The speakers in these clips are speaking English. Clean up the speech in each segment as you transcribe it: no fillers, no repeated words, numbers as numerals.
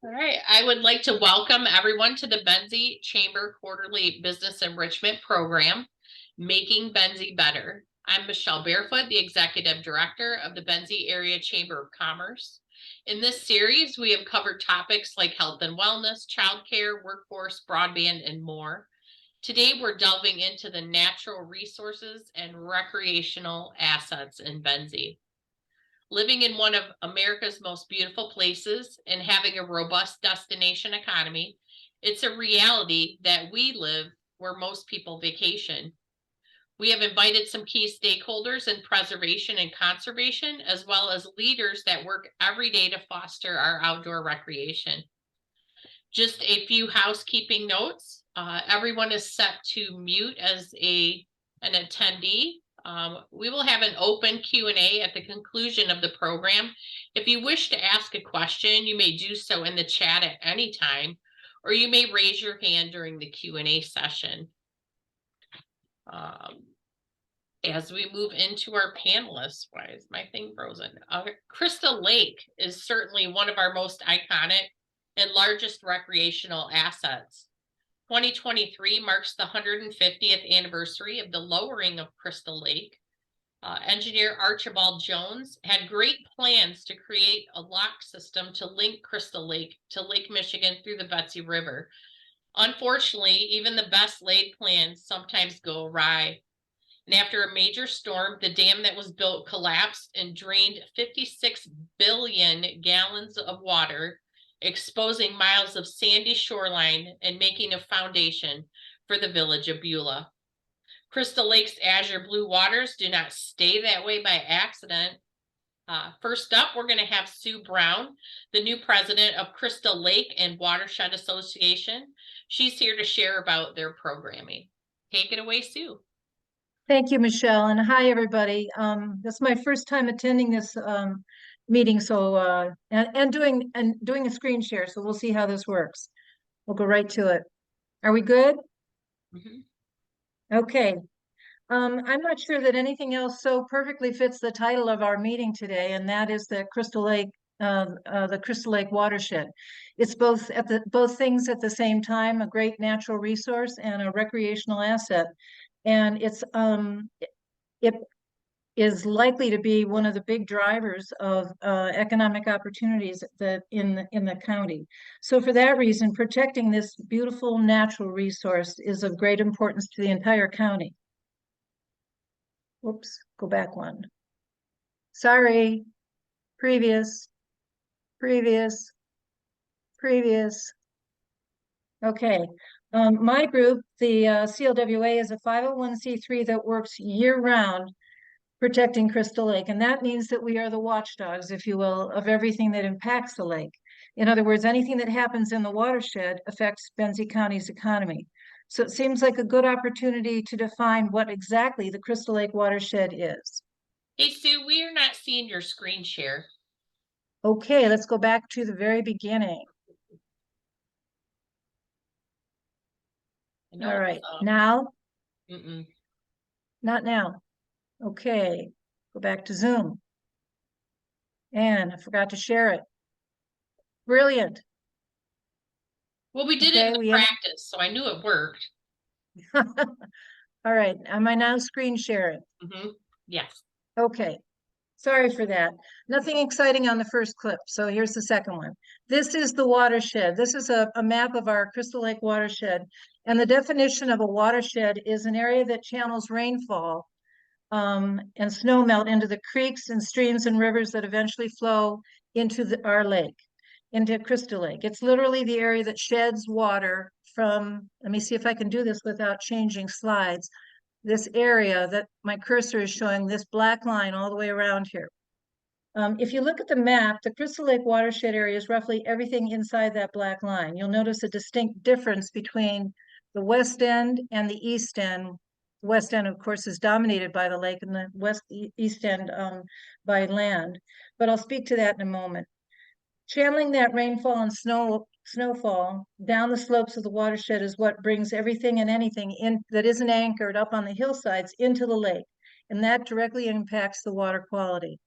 All right, I would like to welcome everyone to the Benzie Chamber Quarterly Business Enrichment Program, Making Benzie Better. I'm Michelle Barefoot, the Executive Director of the Benzie Area Chamber of Commerce. In this series, we have covered topics like health and wellness, childcare, workforce, broadband, and more. Today, we're delving into the natural resources and recreational assets in Benzie. Living in one of America's most beautiful places and having a robust destination economy, it's a reality that we live where most people vacation. We have invited some key stakeholders in preservation and conservation, as well as leaders that work every day to foster our outdoor recreation. Just a few housekeeping notes. Everyone is set to mute as an attendee. We will have an open Q&A at the conclusion of the program. If you wish to ask a question, you may do so in the chat at any time, or you may raise your hand during the Q&A session. As we move into our panelists, why is my thing frozen? Crystal Lake is certainly one of our most iconic and largest recreational assets. 2023 marks the 150th anniversary of the lowering of Crystal Lake. Engineer Archibald Jones had great plans to create a lock system to link Crystal Lake to Lake Michigan through the Benzie River. Unfortunately, even the best laid plans sometimes go awry. And after a major storm, the dam that was built collapsed and drained 56 billion gallons of water, exposing miles of sandy shoreline and making a foundation for the village of Beulah. Crystal Lake's azure blue waters do not stay that way by accident. First up, we're going to have Sue Brown, the new president of Crystal Lake and Watershed Association. She's here to share about their programming. Take it away, Sue. Thank you, Michelle, and hi, everybody. This is my first time attending this meeting, so and doing a screen share. So we'll see how this works. We'll go right to it. Are we good? Okay. I'm not sure that anything else so perfectly fits the title of our meeting today, and that is the Crystal Lake watershed. It's both things at the same time, a great natural resource and a recreational asset. And it is likely to be one of the big drivers of economic opportunities that in the county. So for that reason, protecting this beautiful natural resource is of great importance to the entire county. Whoops, go back one. Sorry, previous. Okay. My group, the CLWA, is a 501c3 that works year-round protecting Crystal Lake. And that means that we are the watchdogs, if you will, of everything that impacts the lake. In other words, anything that happens in the watershed affects Benzie County's economy. So it seems like a good opportunity to define what exactly the Crystal Lake watershed is. Hey, Sue, we are not seeing your screen share. Okay, let's go back to the very beginning. All right, now? Not now. Okay, go back to Zoom. And I forgot to share it. Brilliant. Well, we did it in practice, so I knew it worked. All right, am I now screen sharing? Yes. Okay, sorry for that. Nothing exciting on the first clip, so here's the second one. This is the watershed. This is a map of our Crystal Lake watershed. And the definition of a watershed is an area that channels rainfall and snow melt into the creeks and streams and rivers that eventually flow into our lake, into Crystal Lake. It's literally the area that sheds water from, let me see if I can do this without changing slides, this area that my cursor is showing, this black line all the way around here. If you look at the map, the Crystal Lake watershed area is roughly everything inside that black line. You'll notice a distinct difference between the west end and the east end. The west end, of course, is dominated by the lake, and the east end by land. But I'll speak to that in a moment. Channeling that rainfall and snowfall down the slopes of the watershed is what brings everything and anything in that isn't anchored up on the hillsides into the lake, and that directly impacts the water quality.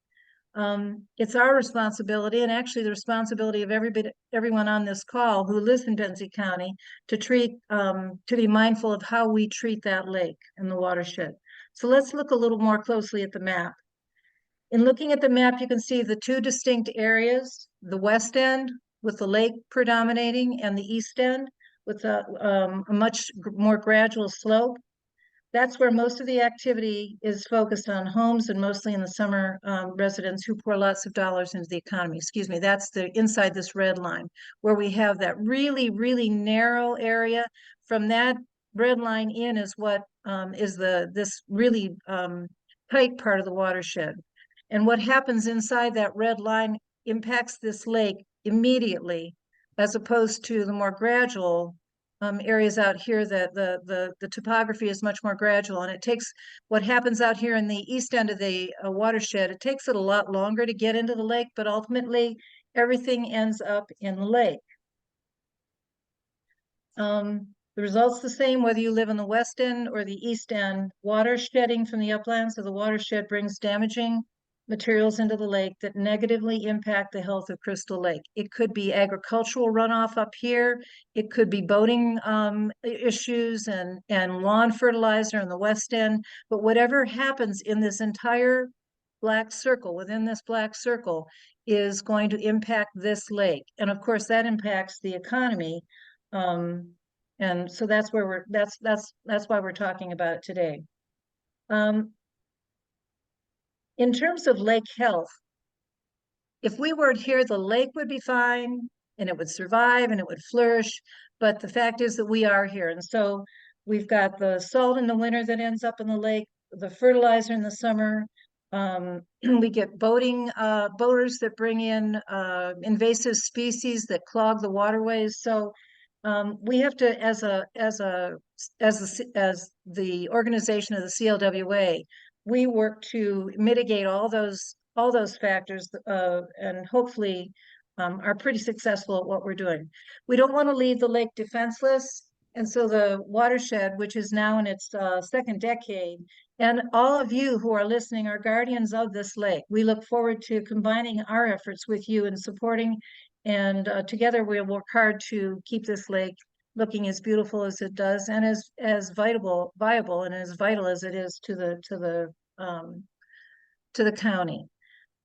It's our responsibility, and actually the responsibility of everyone on this call who lives in Benzie County, to be mindful of how we treat that lake and the watershed. So let's look a little more closely at the map. In looking at the map, you can see the two distinct areas, the west end with the lake predominating and the east end with a much more gradual slope. That's where most of the activity is focused on homes and mostly in the summer residents who pour lots of dollars into the economy. Excuse me, that's the inside this red line where we have that really, really narrow area. From that red line in is what is this really tight part of the watershed. And what happens inside that red line impacts this lake immediately, as opposed to the more gradual areas out here that the topography is much more gradual, and it takes what happens out here in the east end of the watershed, it takes it a lot longer to get into the lake, but ultimately everything ends up in the lake. The result's the same whether you live in the west end or the east end. Water shedding from the uplands of the watershed brings damaging materials into the lake that negatively impact the health of Crystal Lake. It could be agricultural runoff up here. It could be boating issues and lawn fertilizer in the west end. But whatever happens in this entire black circle, within this black circle, is going to impact this lake. And of course, that impacts the economy. And so that's where that's why we're talking about it today. In terms of lake health, if we weren't here, the lake would be fine and it would survive and it would flourish. But the fact is that we are here. And so we've got the salt in the winter that ends up in the lake, the fertilizer in the summer. We get boaters that bring in invasive species that clog the waterways. So we have to, as the organization of the CLWA, we work to mitigate all those factors and hopefully are pretty successful at what we're doing. We don't want to leave the lake defenseless. And so the watershed, which is now in its second decade, and all of you who are listening are guardians of this lake. We look forward to combining our efforts with you and supporting, and together we'll work hard to keep this lake looking as beautiful as it does and as viable and as vital as it is to the county.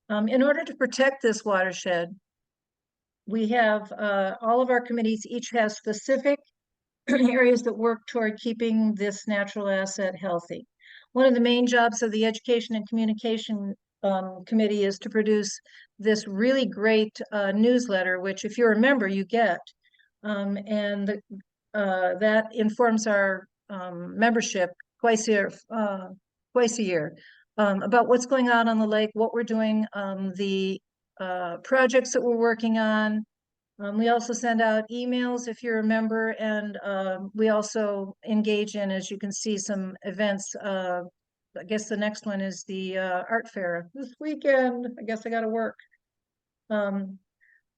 In order to protect this watershed, we have all of our committees each have specific areas that work toward keeping this natural asset healthy. One of the main jobs of the Education and Communication Committee is to produce this really great newsletter, which if you're a member, you get. And that informs our membership twice a year about what's going on the lake, what we're doing, the projects that we're working on. We also send out emails if you're a member, and we also engage in, as you can see, some events. I guess the next one is the art fair this weekend. I guess I got to work.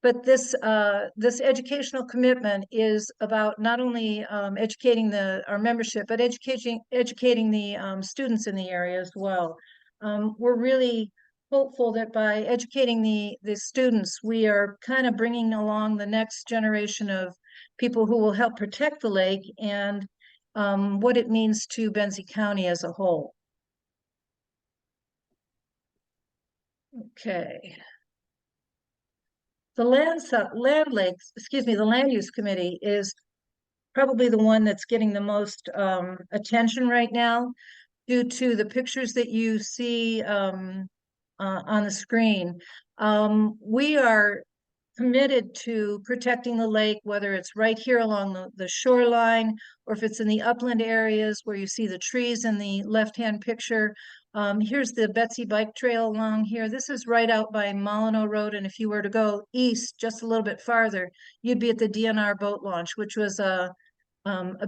But this educational commitment is about not only educating our membership, but educating the students in the area as well. We're really hopeful that by educating the students, we are kind of bringing along the next generation of people who will help protect the lake and what it means to Benzie County as a whole. Okay. The the land use committee is probably the one that's getting the most attention right now due to the pictures that you see on the screen. We are committed to protecting the lake, whether it's right here along the shoreline or if it's in the upland areas where you see the trees in the left-hand picture. Here's the Betsy Bike Trail along here. This is right out by Molyneux Road, and if you were to go east just a little bit farther, you'd be at the DNR boat launch, which was a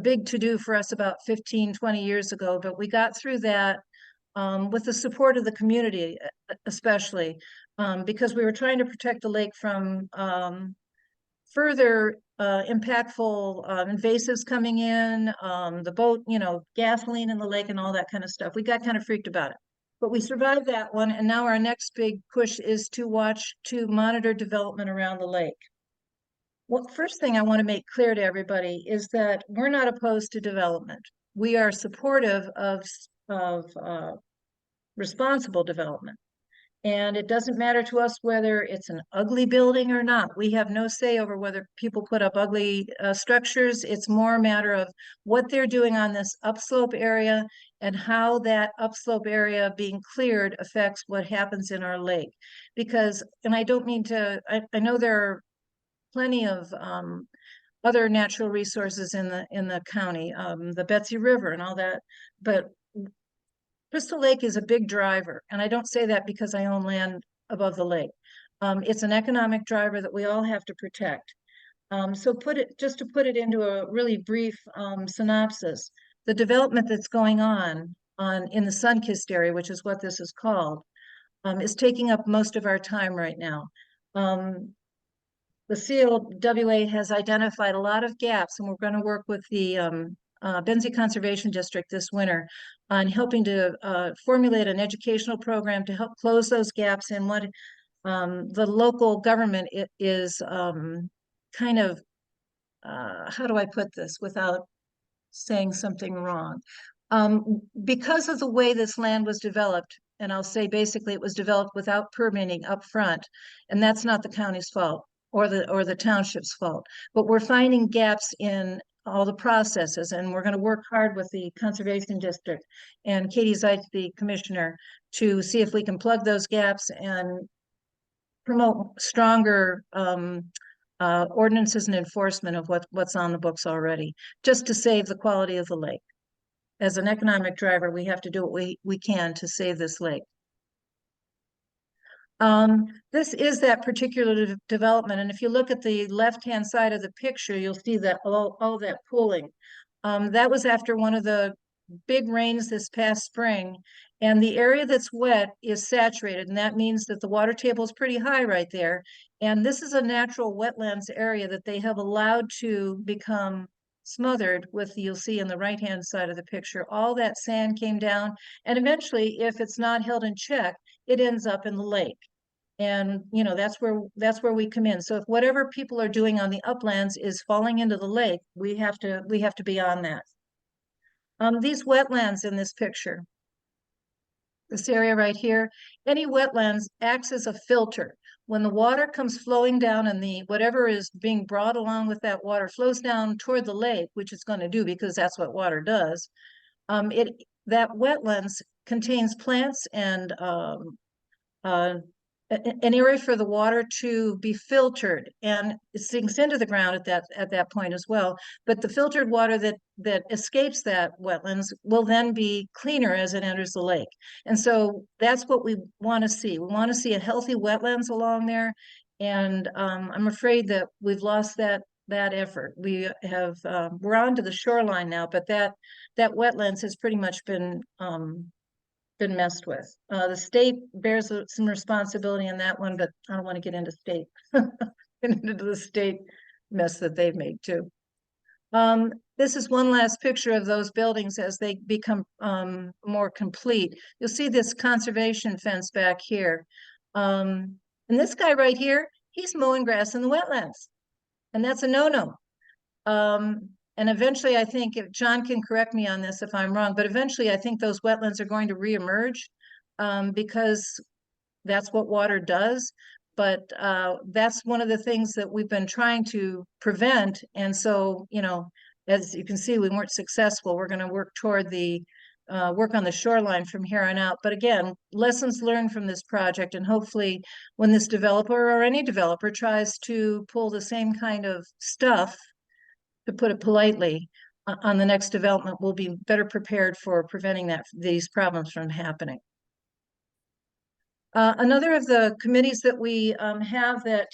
big to-do for us about 15, 20 years ago, but we got through that with the support of the community, especially because we were trying to protect the lake from further impactful invasives coming in, the boat, gasoline in the lake and all that kind of stuff. We got kind of freaked about it. But we survived that one, and now our next big push is to monitor development around the lake. Well, first thing I want to make clear to everybody is that we're not opposed to development. We are supportive of responsible development. And it doesn't matter to us whether it's an ugly building or not. We have no say over whether people put up ugly structures. It's more a matter of what they're doing on this upslope area and how that upslope area being cleared affects what happens in our lake. Because, and I don't mean to, I know there are plenty of other natural resources in the county, the Benzie River and all that, but Crystal Lake is a big driver, and I don't say that because I own land above the lake. It's an economic driver that we all have to protect. So just to put it into a really brief synopsis, the development that's going on in the Sunkist area, which is what this is called, is taking up most of our time right now. The CLWA has identified a lot of gaps, and we're going to work with the Benzie Conservation District this winter on helping to formulate an educational program to help close those gaps in what the local government is kind of, how do I put this without saying something wrong? Because of the way this land was developed, and I'll say basically it was developed without permitting up front, and that's not the county's fault or the township's fault, but we're finding gaps in all the processes, and we're going to work hard with the Conservation District and Katie Zeitz, the commissioner, to see if we can plug those gaps and promote stronger ordinances and enforcement of what's on the books already, just to save the quality of the lake. As an economic driver, we have to do what we can to save this lake. This is that particular development, and if you look at the left-hand side of the picture, you'll see that all that pooling. That was after one of the big rains this past spring, and the area that's wet is saturated, and that means that the water table is pretty high right there. And this is a natural wetlands area that they have allowed to become smothered with, you'll see in the right-hand side of the picture, all that sand came down, and eventually, if it's not held in check, it ends up in the lake. And you know, that's where we come in. So if whatever people are doing on the uplands is falling into the lake, we have to be on that. These wetlands in this picture, this area right here, any wetlands acts as a filter. When the water comes flowing down and the whatever is being brought along with that water flows down toward the lake, which it's going to do because that's what water does, that wetlands contains plants and an area for the water to be filtered, and it sinks into the ground at that point as well. But the filtered water that escapes that wetlands will then be cleaner as it enters the lake. And so that's what we want to see. We want to see a healthy wetlands along there. And I'm afraid that we've lost that effort. We have we're on to the shoreline now, but that wetlands has pretty much been messed with. The state bears some responsibility in that one, but I don't want to get into into the state mess that they've made too. This is one last picture of those buildings as they become more complete. You'll see this conservation fence back here. And this guy right here, he's mowing grass in the wetlands, and that's a no-no. And eventually, I think, if John can correct me on this if I'm wrong, but eventually I think those wetlands are going to reemerge because that's what water does. But that's one of the things that we've been trying to prevent. And so, you know, as you can see, we weren't successful. We're going to work toward work on the shoreline from here on out. But again, lessons learned from this project, and hopefully when this developer or any developer tries to pull the same kind of stuff, to put it politely, on the next development, we'll be better prepared for preventing these problems from happening. Another of the committees that we have that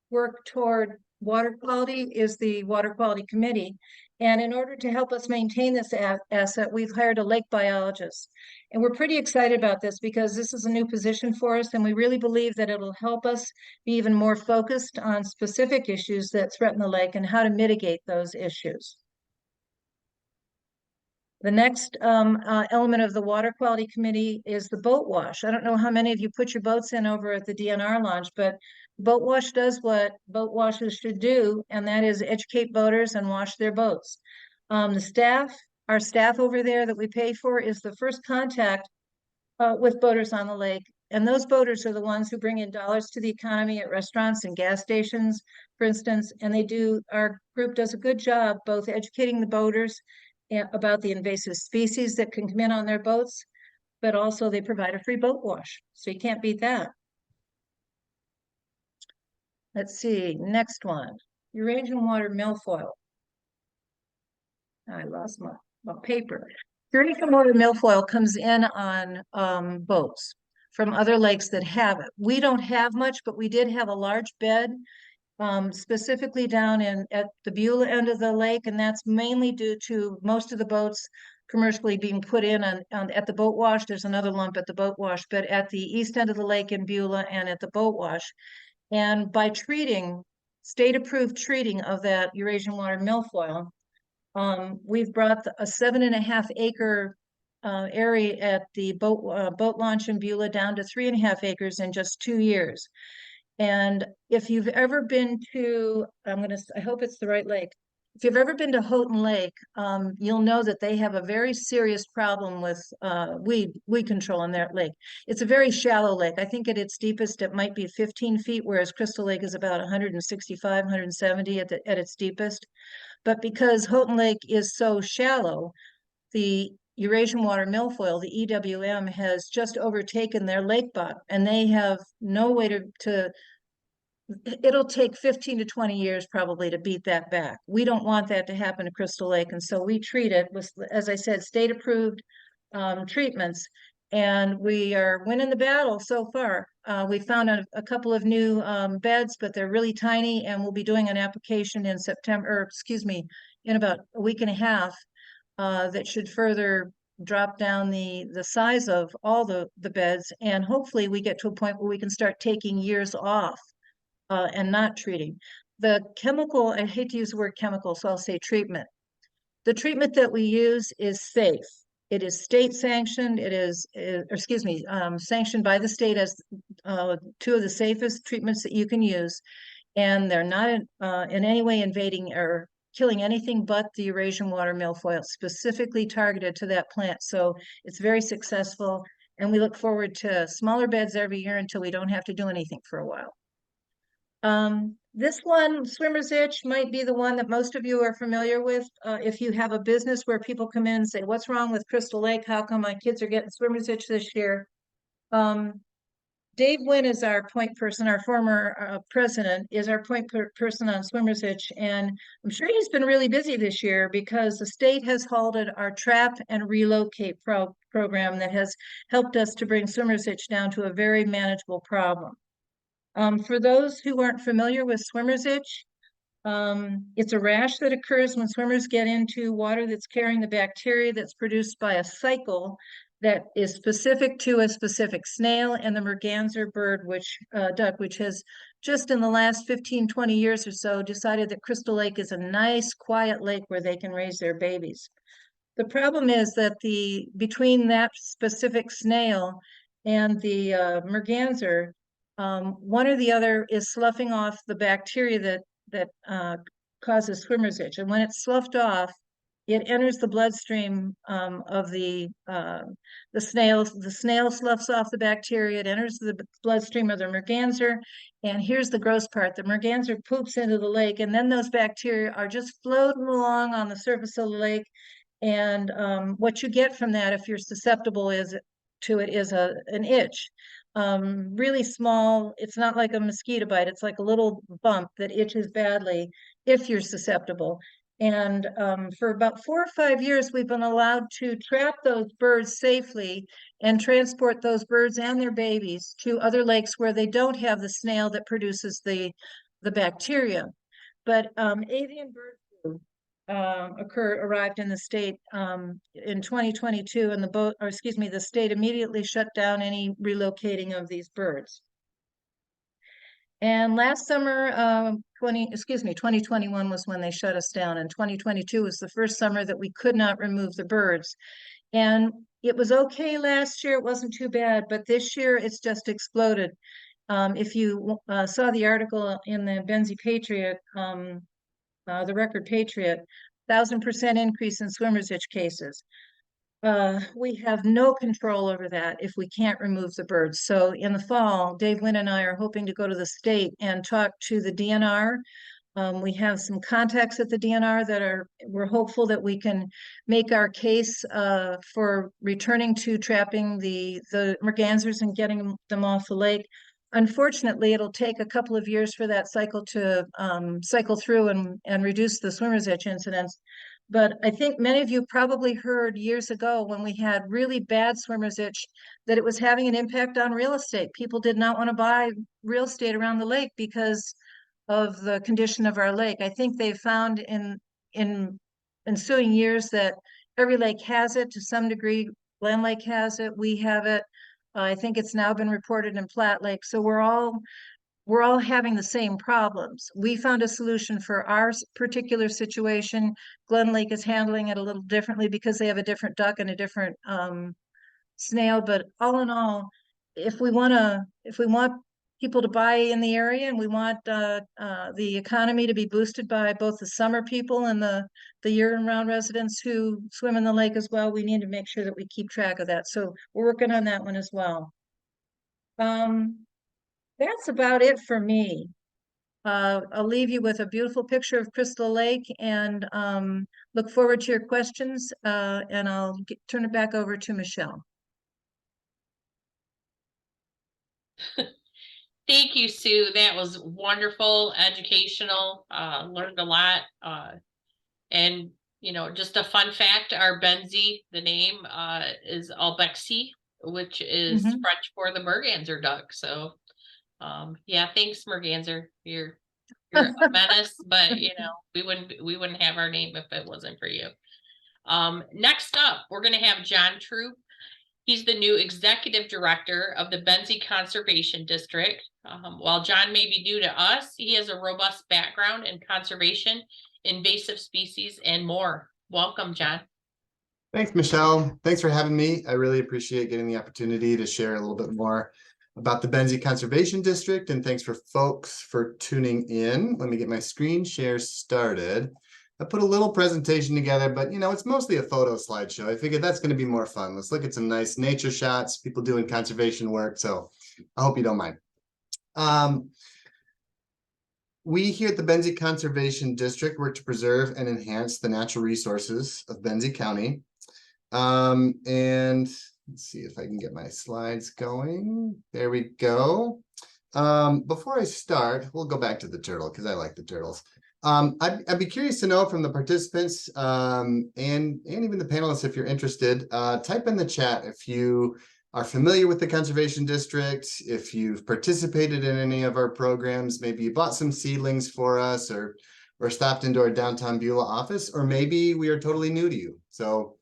work toward water quality is the Water Quality Committee. And in order to help us maintain this asset, we've hired a lake biologist. And we're pretty excited about this because this is a new position for us, and we really believe that it'll help us be even more focused on specific issues that threaten the lake and how to mitigate those issues. The next element of the water quality committee is the boat wash. I don't know how many of you put your boats in over at the DNR launch, but boat wash does what boat washes should do, and that is educate boaters and wash their boats. Our staff over there that we pay for is the first contact with boaters on the lake. And those boaters are the ones who bring in dollars to the economy at restaurants and gas stations, for instance. And our group does a good job both educating the boaters about the invasive species that can come in on their boats, but also they provide a free boat wash. So you can't beat that. Let's see, next one, Eurasian water milfoil. I lost my paper. Eurasian water milfoil comes in on boats from other lakes that have it. We don't have much, but we did have a large bed specifically down at the Beulah end of the lake, and that's mainly due to most of the boats commercially being put in at the boat wash. There's another lump at the boat wash, but at the east end of the lake in Beulah and at the boat wash. And by state-approved treating of that Eurasian water milfoil, we've brought a 7.5 acre area at the boat launch in Beulah down to 3.5 acres in just 2 years. And if you've ever been to, I hope it's the right lake. If you've ever been to Houghton Lake, you'll know that they have a very serious problem with weed control in that lake. It's a very shallow lake. I think at its deepest, it might be 15 feet, whereas Crystal Lake is about 165, 170 at its deepest. But because Houghton Lake is so shallow, the Eurasian water milfoil, the EWM, has just overtaken their lake bottom, and they have no way to it'll take 15 to 20 years probably to beat that back. We don't want that to happen to Crystal Lake, and so we treat it with, as I said, state-approved treatments, and we are winning the battle so far. We found a couple of new beds, but they're really tiny, and we'll be doing an application in in about a week and a half that should further drop down the size of all the beds, and hopefully we get to a point where we can start taking years off and not treating. The chemical, I hate to use the word chemical, so I'll say treatment. The treatment that we use is safe. It is state sanctioned. It is, sanctioned by the state as two of the safest treatments that you can use. And they're not in any way invading or killing anything but the Eurasian water milfoil, specifically targeted to that plant. So it's very successful. And we look forward to smaller beds every year until we don't have to do anything for a while. This one, swimmer's itch, might be the one that most of you are familiar with. If you have a business where people come in and say, what's wrong with Crystal Lake? How come my kids are getting swimmer's itch this year? Dave Wynn is our point person, our former president is our point person on swimmer's itch. And I'm sure he's been really busy this year because the state has halted our trap and relocate program that has helped us to bring swimmer's itch down to a very manageable problem. For those who aren't familiar with swimmer's itch, it's a rash that occurs when swimmers get into water that's carrying the bacteria that's produced by a cycle that is specific to a specific snail and the merganser duck, which has just in the last 15, 20 years or so decided that Crystal Lake is a nice, quiet lake where they can raise their babies. The problem is that between that specific snail and the merganser, one or the other is sloughing off the bacteria that causes swimmer's itch. And when it's sloughed off, it enters the bloodstream of the snail. The snail sloughs off the bacteria. It enters the bloodstream of the merganser. And here's the gross part. The merganser poops into the lake, and then those bacteria are just floating along on the surface of the lake. And what you get from that, if you're susceptible to it, is an itch. Really small. It's not like a mosquito bite. It's like a little bump that itches badly if you're susceptible. And for about 4 or 5 years, we've been allowed to trap those birds safely and transport those birds and their babies to other lakes where they don't have the snail that produces the bacteria. But avian bird flu arrived in the state in 2022, and the state immediately shut down any relocating of these birds. And last summer, 2021 was when they shut us down, and 2022 was the first summer that we could not remove the birds. And it was okay last year, it wasn't too bad, but this year it's just exploded. If you saw the article in the Benzie Patriot, the Record Patriot, 1,000% increase in swimmer's itch cases. We have no control over that if we can't remove the birds. So in the fall, Dave Wynn and I are hoping to go to the state and talk to the DNR. We have some contacts at the DNR that we're hopeful that we can make our case for returning to trapping the mergansers and getting them off the lake. Unfortunately, it'll take a couple of years for that cycle to cycle through and reduce the swimmer's itch incidence. But I think many of you probably heard years ago when we had really bad swimmer's itch that it was having an impact on real estate. People did not want to buy real estate around the lake because of the condition of our lake. I think they found in ensuing years that every lake has it to some degree. Glen Lake has it, we have it. I think it's now been reported in Platte Lake. So we're all having the same problems. We found a solution for our particular situation. Glen Lake is handling it a little differently because they have a different duck and a different snail. But all in all, if we want people to buy in the area and we want the economy to be boosted by both the summer people and the year-round residents who swim in the lake as well, we need to make sure that we keep track of that. So we're working on that one as well. That's about it for me. I'll leave you with a beautiful picture of Crystal Lake and look forward to your questions, and I'll turn it back over to Michelle. Thank you, Sue. That was wonderful, educational, learned a lot. And, you know, just a fun fact, our Benzie, the name is Albexi, which is French for the merganser duck. So, yeah, thanks, merganser. You're a menace, but, you know, we wouldn't have our name if it wasn't for you. Next up, we're going to have John Troop. He's the new executive director of the Benzie Conservation District. While John may be new to us, he has a robust background in conservation, invasive species, and more. Welcome, John. Thanks, Michelle. Thanks for having me. I really appreciate getting the opportunity to share a little bit more about the Benzie Conservation District, and thanks for folks for tuning in. Let me get my screen share started. I put a little presentation together, but you know, it's mostly a photo slideshow. I figured that's going to be more fun. Let's look at some nice nature shots, people doing conservation work. So I hope you don't mind. We here at the Benzie Conservation District work to preserve and enhance the natural resources of Benzie County. And let's see if I can get my slides going. There we go. Before I start, we'll go back to the turtle because I like the turtles. I'd be curious to know from the participants and even the panelists, if you're interested, type in the chat if you are familiar with the Conservation District, if you've participated in any of our programs, maybe you bought some seedlings for us or stopped into our downtown Beulah office, or maybe we are totally new to you. So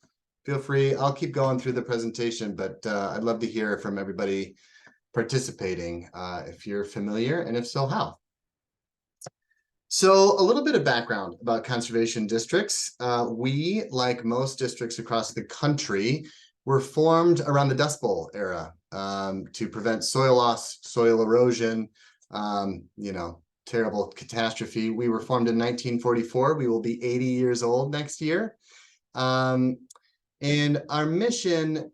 feel free, I'll keep going through the presentation, but I'd love to hear from everybody participating if you're familiar, and if so, how. So a little bit of background about conservation districts. We, like most districts across the country, were formed around the Dust Bowl era to prevent soil loss, soil erosion, you know, terrible catastrophe. We were formed in 1944. We will be 80 years old next year. And our mission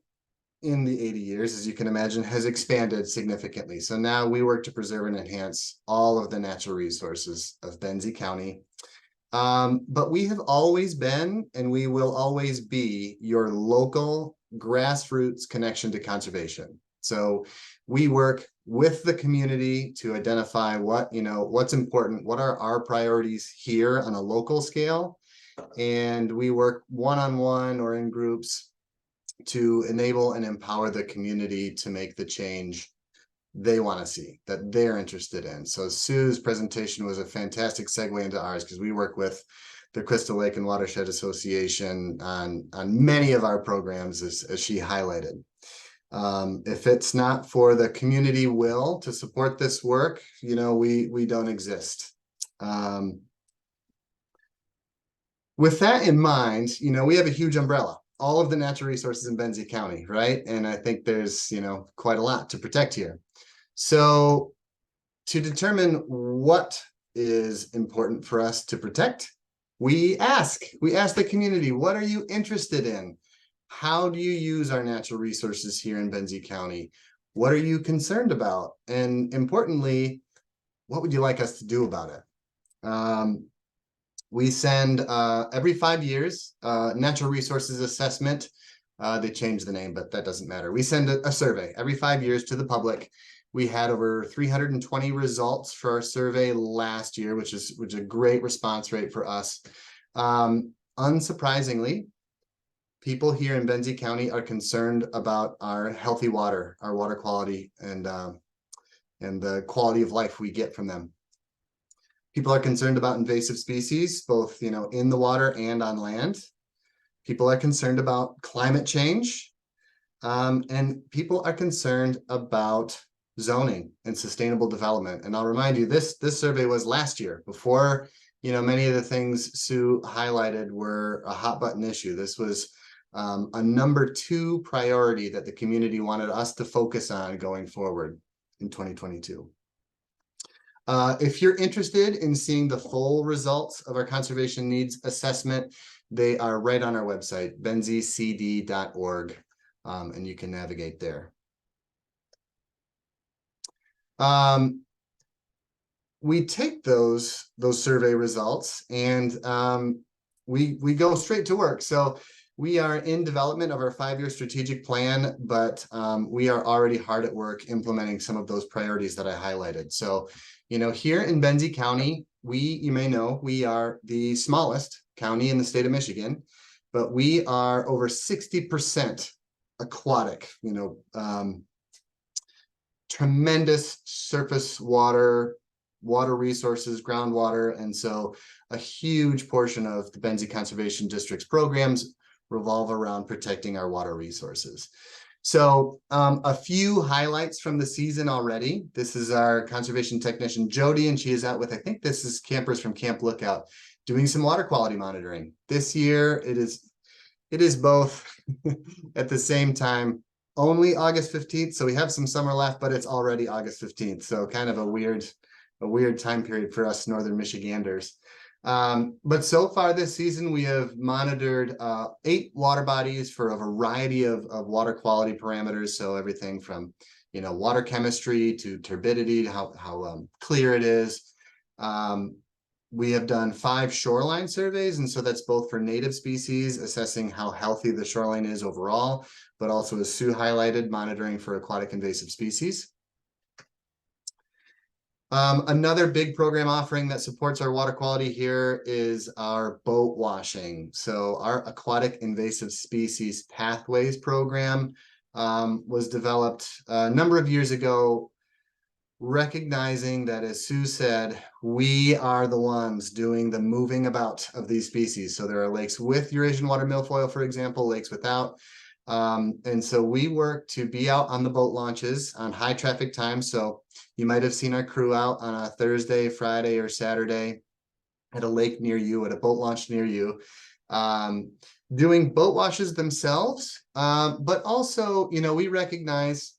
in the 80 years, as you can imagine, has expanded significantly. So now we work to preserve and enhance all of the natural resources of Benzie County. But we have always been, and we will always be, your local grassroots connection to conservation. So we work with the community to identify what's important, what are our priorities here on a local scale. And we work one-on-one or in groups to enable and empower the community to make the change they want to see, that they're interested in. So Sue's presentation was a fantastic segue into ours, because we work with the Crystal Lake and Watershed Association on many of our programs, as she highlighted. If it's not for the community will to support this work, you know, we don't exist. With that in mind, we have a huge umbrella, all of the natural resources in Benzie County, right? And I think there's, quite a lot to protect here. So to determine what is important for us to protect, we ask the community, what are you interested in? How do you use our natural resources here in Benzie County? What are you concerned about? And importantly, what would you like us to do about it? We send every 5 years, natural resources assessment. They changed the name, but that doesn't matter. We send a survey every 5 years to the public. We had over 320 results for our survey last year, which is a great response rate for us. Unsurprisingly, people here in Benzie County are concerned about our healthy water, our water quality, and the quality of life we get from them. People are concerned about invasive species, both in the water and on land. People are concerned about climate change, and people are concerned about zoning and sustainable development. And I'll remind you, this survey was last year, before many of the things Sue highlighted were a hot button issue. This was a number 2 priority that the community wanted us to focus on going forward in 2022. If you're interested in seeing the full results of our conservation needs assessment, they are right on our website, benziecd.org, and you can navigate there. We take those survey results and we go straight to work. So we are in development of our 5-year strategic plan, but we are already hard at work implementing some of those priorities that I highlighted. So, here in Benzie County, you may know, we are the smallest county in the state of Michigan, but we are over 60% aquatic, tremendous surface water resources, groundwater. And so a huge portion of the Benzie Conservation District's programs revolve around protecting our water resources. So a few highlights from the season already. This is our conservation technician, Jody, and she is out with, I think this is campers from Camp Lookout, doing some water quality monitoring. This year, it is both at the same time, only August 15th. So we have some summer left, but it's already August 15th. So kind of a weird time period for us Northern Michiganders. But so far this season, we have monitored 8 water bodies for a variety of water quality parameters. So everything from, water chemistry to turbidity, to how clear it is. We have done 5 shoreline surveys. And so that's both for native species, assessing how healthy the shoreline is overall, but also, as Sue highlighted, monitoring for aquatic invasive species. Another big program offering that supports our water quality here is our boat washing. So our aquatic invasive species pathways program was developed a number of years ago, recognizing that, as Sue said, we are the ones doing the moving about of these species. So there are lakes with Eurasian water milfoil, for example, lakes without. And so we work to be out on the boat launches on high traffic times. So you might have seen our crew out on a Thursday, Friday, or Saturday at a lake near you, at a boat launch near you, doing boat washes themselves. But also, we recognize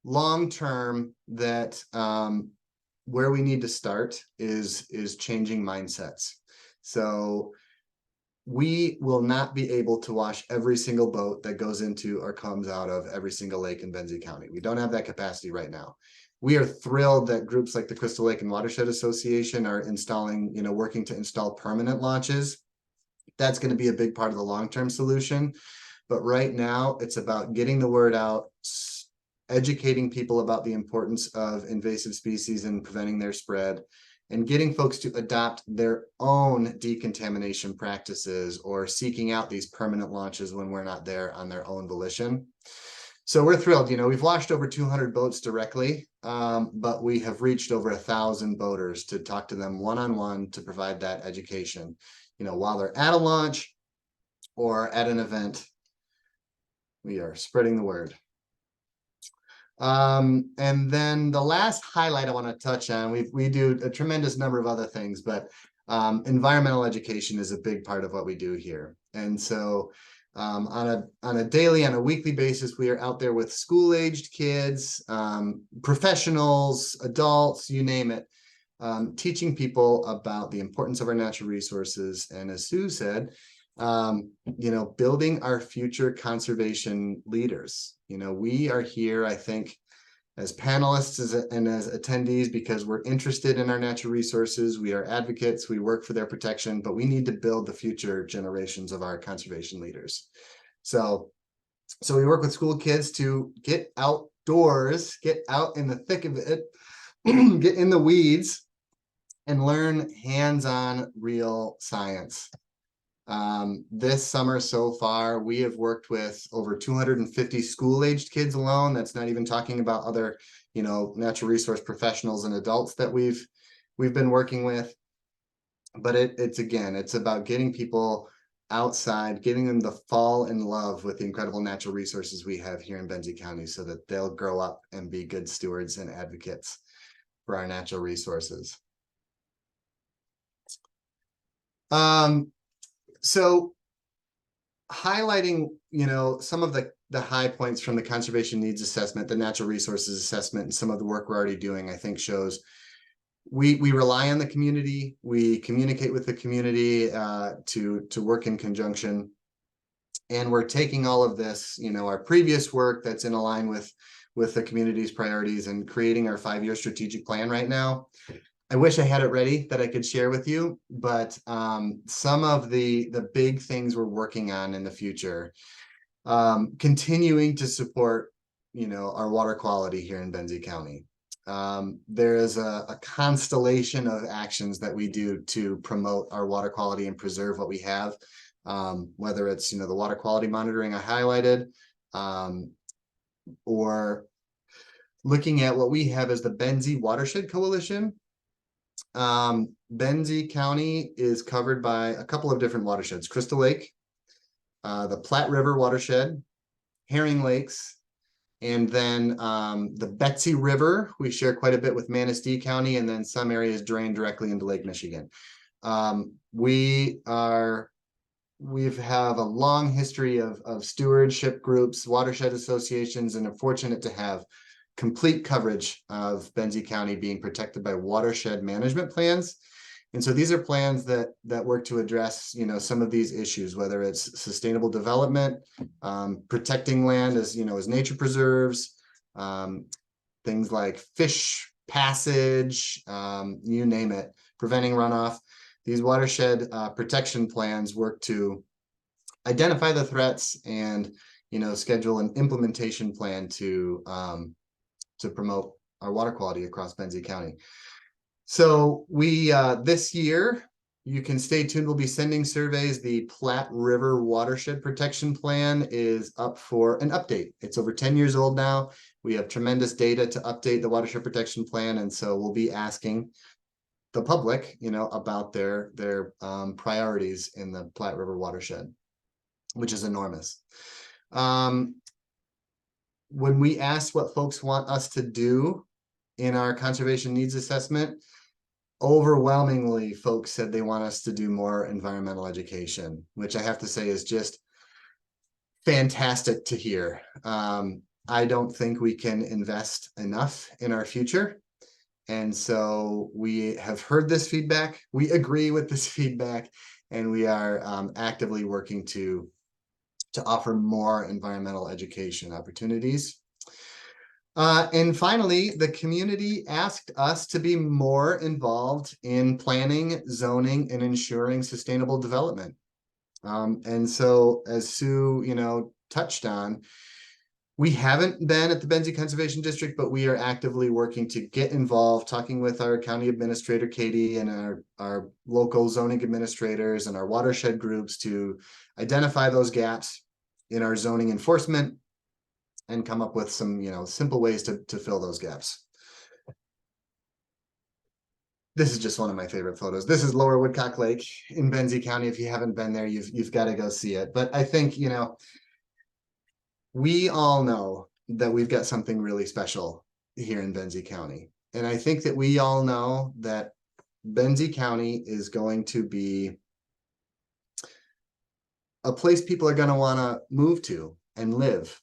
long-term that where we need to start is changing mindsets. So we will not be able to wash every single boat that goes into or comes out of every single lake in Benzie County. We don't have that capacity right now. We are thrilled that groups like the Crystal Lake and Watershed Association are installing, working to install permanent launches. That's going to be a big part of the long-term solution. But right now, it's about getting the word out, educating people about the importance of invasive species and preventing their spread, and getting folks to adopt their own decontamination practices or seeking out these permanent launches when we're not there on their own volition. So we're thrilled. We've washed over 200 boats directly, but we have reached over 1,000 boaters to talk to them one-on-one to provide that education, while they're at a launch or at an event. We are spreading the word. And then the last highlight I want to touch on, we do a tremendous number of other things, but environmental education is a big part of what we do here. And so on a daily, on a weekly basis, we are out there with school-aged kids, professionals, adults, you name it, teaching people about the importance of our natural resources. And as Sue said, building our future conservation leaders. We are here, I think, as panelists and as attendees because we're interested in our natural resources. We are advocates, we work for their protection, but we need to build the future generations of our conservation leaders. So we work with school kids to get outdoors, get out in the thick of it, get in the weeds, and learn hands-on real science. This summer so far, we have worked with over 250 school-aged kids alone. That's not even talking about other, natural resource professionals and adults that we've been working with. But it's about getting people outside, getting them to fall in love with the incredible natural resources we have here in Benzie County so that they'll grow up and be good stewards and advocates for our natural resources. So highlighting, some of the high points from the conservation needs assessment, the natural resources assessment, and some of the work we're already doing, I think shows we rely on the community, we communicate with the community to work in conjunction. And we're taking all of this, our previous work that's in line with the community's priorities and creating our 5-year strategic plan right now. I wish I had it ready that I could share with you, but some of the big things we're working on in the future, continuing to support, our water quality here in Benzie County. There is a constellation of actions that we do to promote our water quality and preserve what we have, whether it's, the water quality monitoring I highlighted, or looking at what we have as the Benzie Watershed Coalition. Benzie County is covered by a couple of different watersheds: Crystal Lake, the Platte River watershed, Herring Lakes, and then the Betsy River. We share quite a bit with Manistee County, and then some areas drain directly into Lake Michigan. We have a long history of stewardship groups, watershed associations, and are fortunate to have complete coverage of Benzie County being protected by watershed management plans. And so these are plans that work to address, some of these issues, whether it's sustainable development, protecting land as nature preserves, things like fish passage, you name it, preventing runoff. These watershed protection plans work to identify the threats and, schedule an implementation plan to promote our water quality across Benzie County. So we, this year, you can stay tuned. We'll be sending surveys. The Platte River Watershed Protection Plan is up for an update. It's over 10 years old now. We have tremendous data to update the Watershed Protection Plan. And so we'll be asking the public, about their priorities in the Platte River Watershed, which is enormous. When we asked what folks want us to do in our conservation needs assessment, overwhelmingly folks said they want us to do more environmental education, which I have to say is just fantastic to hear. I don't think we can invest enough in our future. And so we have heard this feedback, we agree with this feedback, and we are actively working to offer more environmental education opportunities. And finally, the community asked us to be more involved in planning, zoning, and ensuring sustainable development. And so as Sue, touched on, we haven't been at the Benzie Conservation District, but we are actively working to get involved, talking with our county administrator, Katie, and our local zoning administrators and our watershed groups to identify those gaps in our zoning enforcement and come up with some, simple ways to fill those gaps. This is just one of my favorite photos. This is Lower Woodcock Lake in Benzie County. If you haven't been there, you've got to go see it. But I think, we all know that we've got something really special here in Benzie County. And I think that we all know that Benzie County is going to be a place people are going to want to move to and live.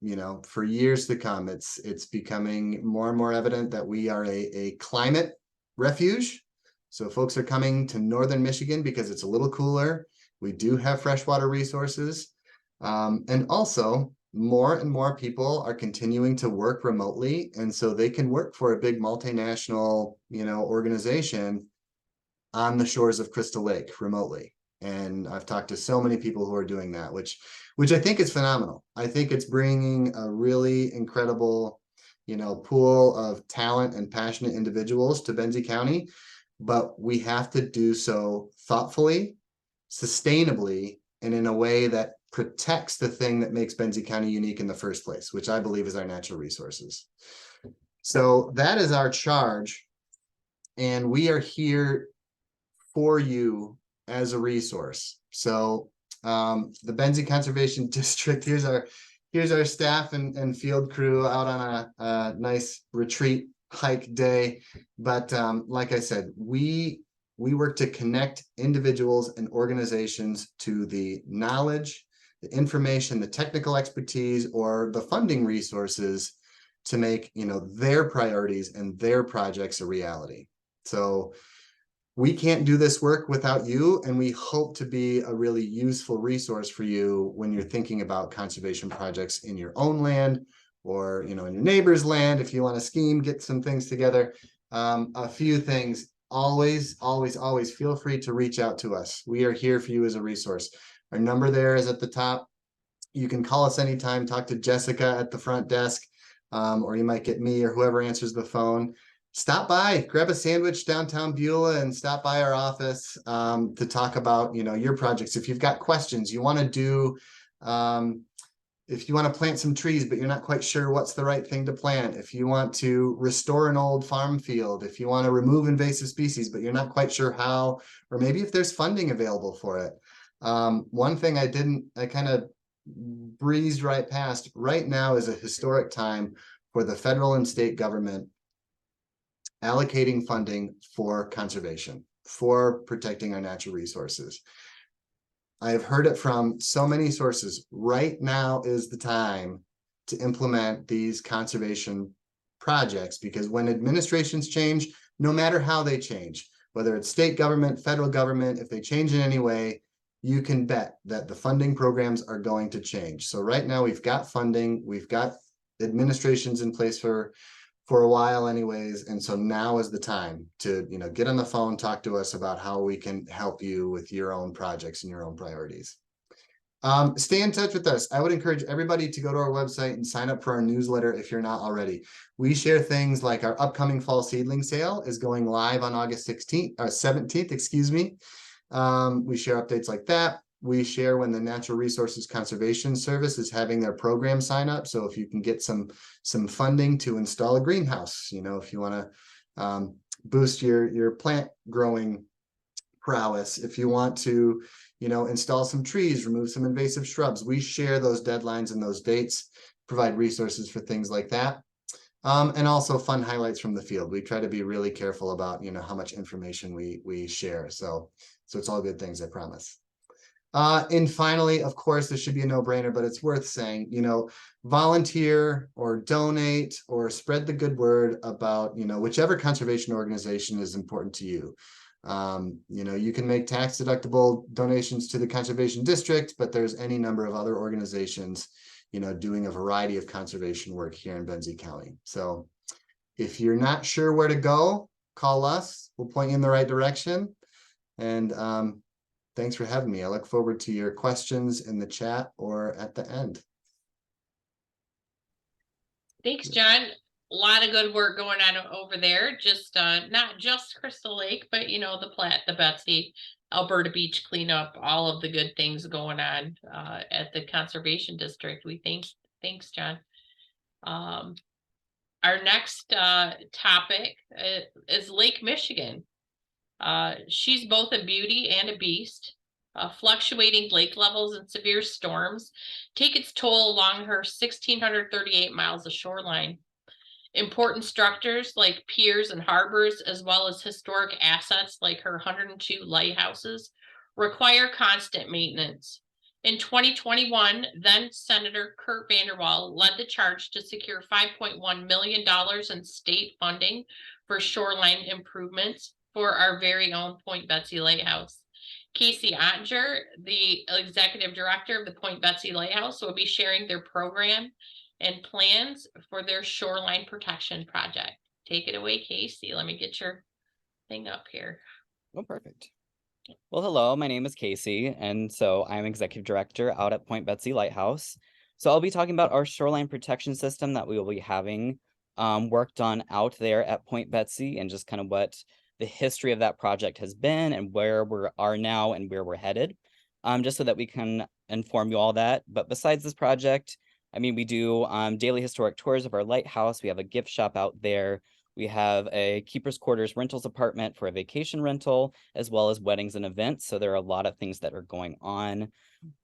You know, for years to come, it's becoming more and more evident that we are a climate refuge. So folks are coming to northern Michigan because it's a little cooler. We do have freshwater resources. And also, more and more people are continuing to work remotely. And so they can work for a big multinational, you know, organization on the shores of Crystal Lake remotely. And I've talked to so many people who are doing that, which I think is phenomenal. I think it's bringing a really incredible, you know, pool of talent and passionate individuals to Benzie County, but we have to do so thoughtfully, sustainably, and in a way that protects the thing that makes Benzie County unique in the first place, which I believe is our natural resources. So that is our charge. And we are here for you as a resource. So the Benzie Conservation District, here's our staff and field crew out on a nice retreat hike day. But like I said, we work to connect individuals and organizations to the knowledge, the information, the technical expertise, or the funding resources to make, you know, their priorities and their projects a reality. So we can't do this work without you, and we hope to be a really useful resource for you when you're thinking about conservation projects in your own land, or, you know, in your neighbor's land. If you want to scheme, get some things together. A few things, always feel free to reach out to us. We are here for you as a resource. Our number there is at the top. You can call us anytime, talk to Jessica at the front desk, or you might get me or whoever answers the phone. Stop by, grab a sandwich downtown Beulah, and stop by our office to talk about, you know, your projects. If you've got questions, you want to do, if you want to plant some trees, but you're not quite sure what's the right thing to plant, if you want to restore an old farm field, if you want to remove invasive species, but you're not quite sure how, or maybe if there's funding available for it. One thing I kind of breezed right past. Right now is a historic time for the federal and state government allocating funding for conservation, for protecting our natural resources. I have heard it from so many sources. Right now is the time to implement these conservation projects, because when administrations change, no matter how they change, whether it's state government, federal government, if they change in any way, you can bet that the funding programs are going to change. So right now we've got funding, we've got administrations in place for a while anyways. And so now is the time to, you know, get on the phone, talk to us about how we can help you with your own projects and your own priorities. Stay in touch with us. I would encourage everybody to go to our website and sign up for our newsletter if you're not already. We share things like our upcoming fall seedling sale is going live on August 16th or 17th, excuse me. We share updates like that. We share when the Natural Resources Conservation Service is having their program sign up. So if you can get some funding to install a greenhouse, you know, if you want to boost your plant growing prowess, if you want to, you know, install some trees, remove some invasive shrubs, we share those deadlines and those dates, provide resources for things like that. And also fun highlights from the field. We try to be really careful about, you know, how much information we share. So it's all good things, I promise. And finally, of course, this should be a no-brainer, but it's worth saying, you know, volunteer or donate or spread the good word about, you know, whichever conservation organization is important to you. You know, you can make tax-deductible donations to the Conservation District, but there's any number of other organizations, you know, doing a variety of conservation work here in Benzie County. So if you're not sure where to go, call us. We'll point you in the right direction. And thanks for having me. I look forward to your questions in the chat or at the end. Thanks, John. A lot of good work going on over there. Just not just Crystal Lake, but you know, the Platte, the Betsy, Alberta Beach cleanup, all of the good things going on at the Conservation District. Thanks, John. Our next topic is Lake Michigan. She's both a beauty and a beast. Fluctuating lake levels and severe storms take its toll along her 1,638 miles of shoreline. Important structures like piers and harbors, as well as historic assets like her 102 lighthouses, require constant maintenance. In 2021, then Senator Kurt Vanderwall led the charge to secure $5.1 million in state funding for shoreline improvements for our very own Point Betsy Lighthouse. Casey Ottinger, the executive director of the Point Betsy Lighthouse, will be sharing their program and plans for their shoreline protection project. Take it away, Casey. Let me get your thing up here. Oh, perfect. Well, hello, my name is Casey, and so I'm executive director out at Point Betsy Lighthouse. So I'll be talking about our shoreline protection system that we will be having worked on out there at Point Betsy, and just kind of what the history of that project has been and where we are now and where we're headed, just so that we can inform you all that. But besides this project, I mean, we do daily historic tours of our lighthouse. We have a gift shop out there. We have a keeper's quarters rentals apartment for a vacation rental, as well as weddings and events. So there are a lot of things that are going on.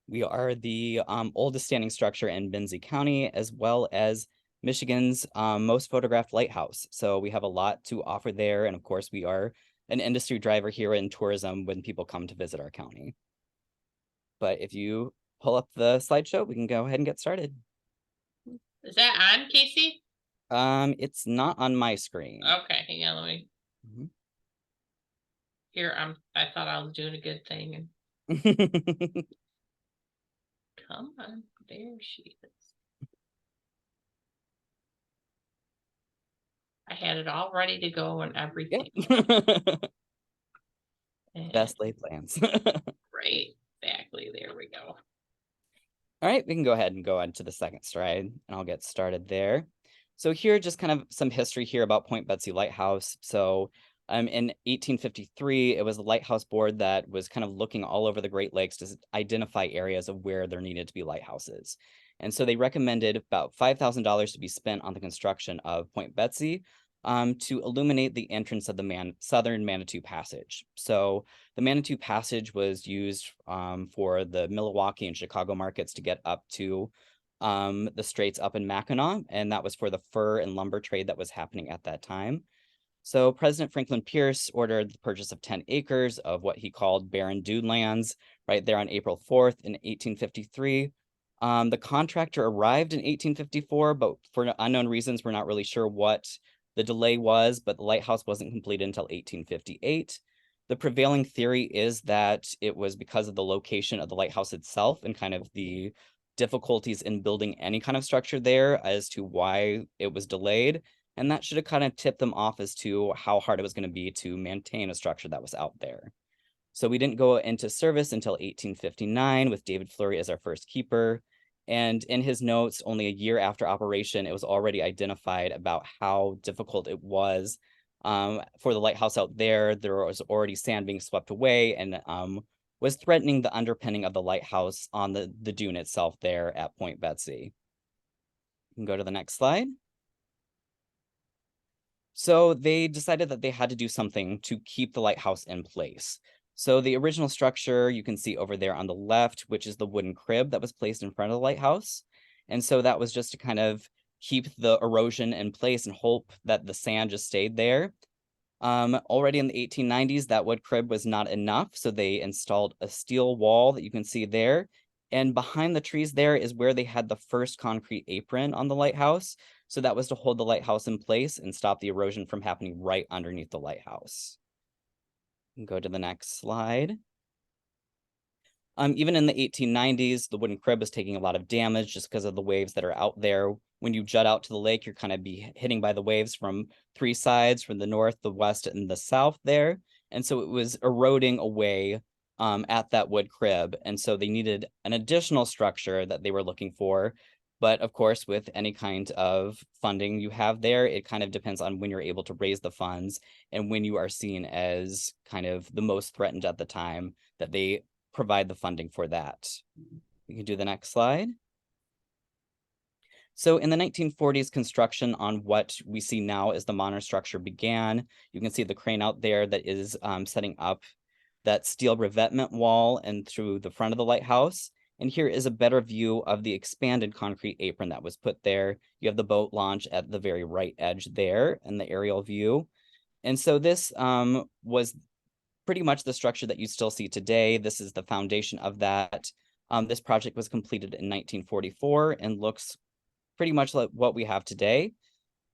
We are the oldest standing structure in Benzie County, as well as Michigan's most photographed lighthouse. So we have a lot to offer there. And of course, we are an industry driver here in tourism when people come to visit our county. But if you pull up the slideshow, we can go ahead and get started. Is that on, Casey? It's not on my screen. Okay, hang on, let me. Mhm. Here, I thought I was doing a good thing. And come on, there she is. I had it all ready to go and everything. Yep. And- Best laid plans. Right, exactly. There we go. All right, we can go ahead and go on to the second slide, and I'll get started there. So here, just kind of some history here about Point Betsy Lighthouse. So in 1853, it was the Lighthouse Board that was kind of looking all over the Great Lakes to identify areas of where there needed to be lighthouses. And so they recommended about $5,000 to be spent on the construction of Point Betsy to illuminate the entrance of the southern Manitou Passage. So the Manitou Passage was used for the Milwaukee and Chicago markets to get up to the straits up in Mackinac, and that was for the fur and lumber trade that was happening at that time. So President Franklin Pierce ordered the purchase of 10 acres of what he called barren dune lands right there on April 4th in 1853. The contractor arrived in 1854, but for unknown reasons, we're not really sure what the delay was, but the lighthouse wasn't completed until 1858. The prevailing theory is that it was because of the location of the lighthouse itself and kind of the difficulties in building any kind of structure there as to why it was delayed. And that should have kind of tipped them off as to how hard it was going to be to maintain a structure that was out there. So we didn't go into service until 1859 with David Fleury as our first keeper. And in his notes, only a year after operation, it was already identified about how difficult it was for the lighthouse out there. There was already sand being swept away and was threatening the underpinning of the lighthouse on the dune itself there at Point Betsy. You can go to the next slide. So they decided that they had to do something to keep the lighthouse in place. So the original structure you can see over there on the left, which is the wooden crib that was placed in front of the lighthouse. And so that was just to kind of keep the erosion in place and hope that the sand just stayed there. Already in the 1890s, that wood crib was not enough. So they installed a steel wall that you can see there. And behind the trees there is where they had the first concrete apron on the lighthouse. So that was to hold the lighthouse in place and stop the erosion from happening right underneath the lighthouse. Go to the next slide. Even in the 1890s, the wooden crib was taking a lot of damage just because of the waves that are out there. When you jut out to the lake, you're kind of be hitting by the waves from three sides, from the north, the west, and the south there. And so it was eroding away at that wood crib. And so they needed an additional structure that they were looking for. But of course, with any kind of funding you have there, it kind of depends on when you're able to raise the funds and when you are seen as kind of the most threatened at the time that they provide the funding for that. You can do the next slide. So in the 1940s, construction on what we see now as the modern structure began. You can see the crane out there that is setting up that steel revetment wall and through the front of the lighthouse. And here is a better view of the expanded concrete apron that was put there. You have the boat launch at the very right edge there in the aerial view. And so this was pretty much the structure that you still see today. This is the foundation of that. This project was completed in 1944 and looks pretty much like what we have today.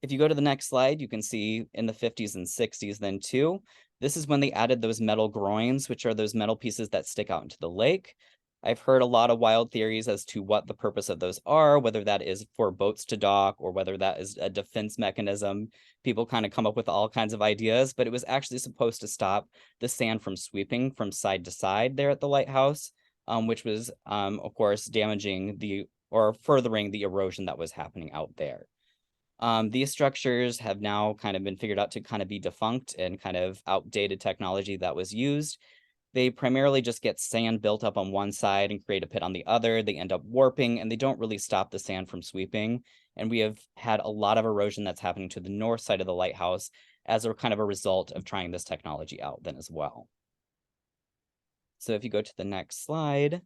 If you go to the next slide, you can see in the 50s and 60s then too. This is when they added those metal groins, which are those metal pieces that stick out into the lake. I've heard a lot of wild theories as to what the purpose of those are, whether that is for boats to dock or whether that is a defense mechanism. People kind of come up with all kinds of ideas, but it was actually supposed to stop the sand from sweeping from side to side there at the lighthouse, which was, of course, damaging or furthering the erosion that was happening out there. These structures have now kind of been figured out to kind of be defunct and kind of outdated technology that was used. They primarily just get sand built up on one side and create a pit on the other. They end up warping and they don't really stop the sand from sweeping. And we have had a lot of erosion that's happening to the north side of the lighthouse as a kind of a result of trying this technology out then as well. So if you go to the next slide,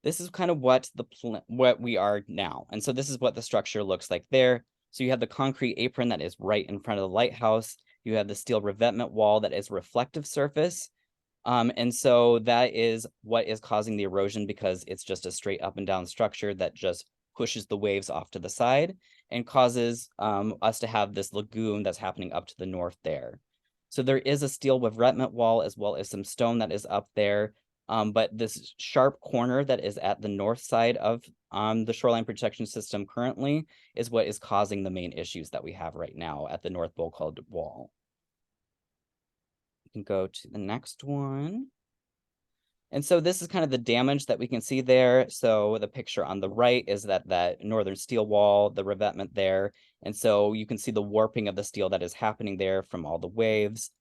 this is kind of what we are now. And so this is what the structure looks like there. So you have the concrete apron that is right in front of the lighthouse. You have the steel revetment wall that is reflective surface. And so that is what is causing the erosion because it's just a straight up and down structure that just pushes the waves off to the side and causes us to have this lagoon that's happening up to the north there. So there is a steel revetment wall as well as some stone that is up there. But this sharp corner that is at the north side of the shoreline protection system currently is what is causing the main issues that we have right now at the North Bulkhead Wall. You can go to the next one. And so this is kind of the damage that we can see there. So the picture on the right is that northern steel wall, the revetment there. And so you can see the warping of the steel that is happening there from all the waves.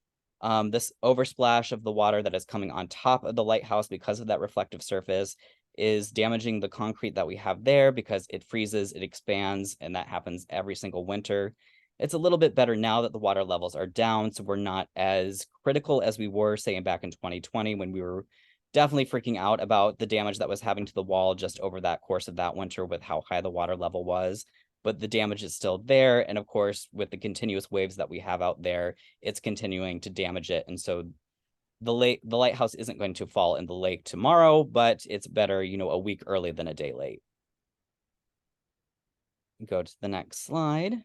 This oversplash of the water that is coming on top of the lighthouse because of that reflective surface is damaging the concrete that we have there because it freezes, it expands, and that happens every single winter. It's a little bit better now that the water levels are down, so we're not as critical as we were, say, back in 2020 when we were definitely freaking out about the damage that was happening to the wall just over that course of that winter with how high the water level was. But the damage is still there. And of course, with the continuous waves that we have out there, it's continuing to damage it. And so the lighthouse isn't going to fall in the lake tomorrow, but it's better, a week early than a day late. Go to the next slide.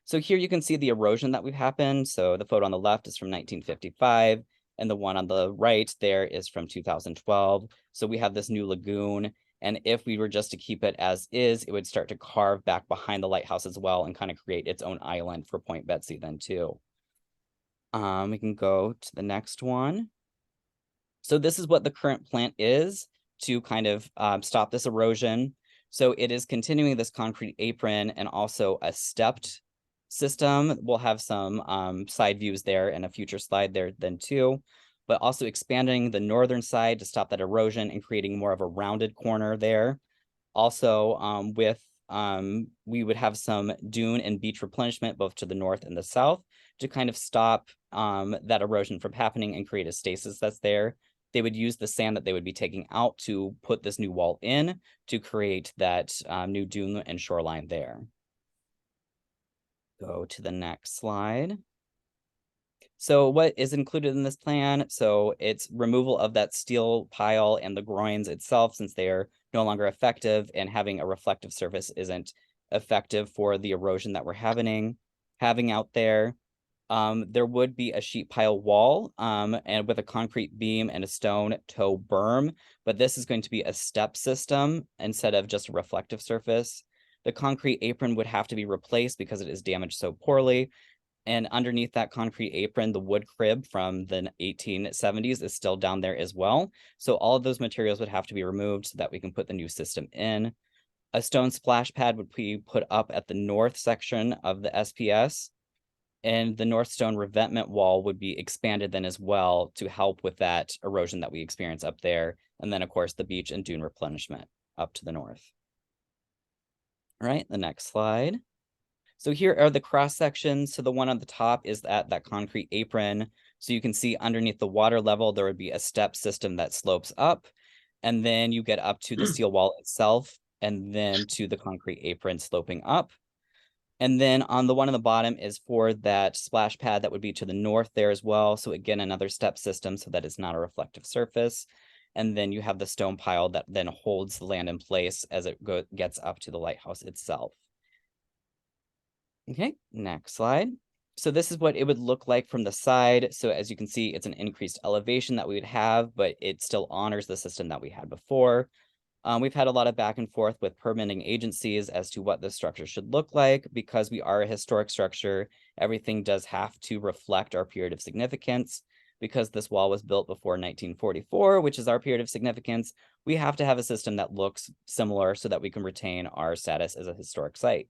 So here you can see the erosion that we've happened. So the photo on the left is from 1955. And the one on the right there is from 2012. So we have this new lagoon. And if we were just to keep it as is, it would start to carve back behind the lighthouse as well and kind of create its own island for Point Betsy then too. We can go to the next one. So this is what the current plan is to kind of stop this erosion. So it is continuing this concrete apron and also a stepped system. We'll have some side views there and a future slide there then too, but also expanding the northern side to stop that erosion and creating more of a rounded corner there. Also we would have some dune and beach replenishment both to the north and the south to kind of stop that erosion from happening and create a stasis that's there. They would use the sand that they would be taking out to put this new wall in to create that new dune and shoreline there. Go to the next slide. So what is included in this plan? So it's removal of that steel pile and the groins itself, since they are no longer effective, and having a reflective surface isn't effective for the erosion that we're having out there. There would be a sheet pile wall and with a concrete beam and a stone toe berm, but this is going to be a step system instead of just a reflective surface. The concrete apron would have to be replaced because it is damaged so poorly. And underneath that concrete apron, the wood crib from the 1870s is still down there as well. So all of those materials would have to be removed so that we can put the new system in. A stone splash pad would be put up at the north section of the SPS. And the north stone revetment wall would be expanded then as well to help with that erosion that we experience up there. And then, of course, the beach and dune replenishment up to the north. All right, the next slide. So here are the cross sections. So the one on the top is that concrete apron. So you can see underneath the water level, there would be a step system that slopes up, and then you get up to the steel wall itself, and then to the concrete apron sloping up. And then on the one on the bottom is for that splash pad that would be to the north there as well. So again, another step system so that it's not a reflective surface. And then you have the stone pile that then holds the land in place as it gets up to the lighthouse itself. Okay, next slide. So this is what it would look like from the side. So as you can see, it's an increased elevation that we would have, but it still honors the system that we had before. We've had a lot of back and forth with permitting agencies as to what this structure should look like. Because we are a historic structure, everything does have to reflect our period of significance. Because this wall was built before 1944, which is our period of significance, we have to have a system that looks similar so that we can retain our status as a historic site.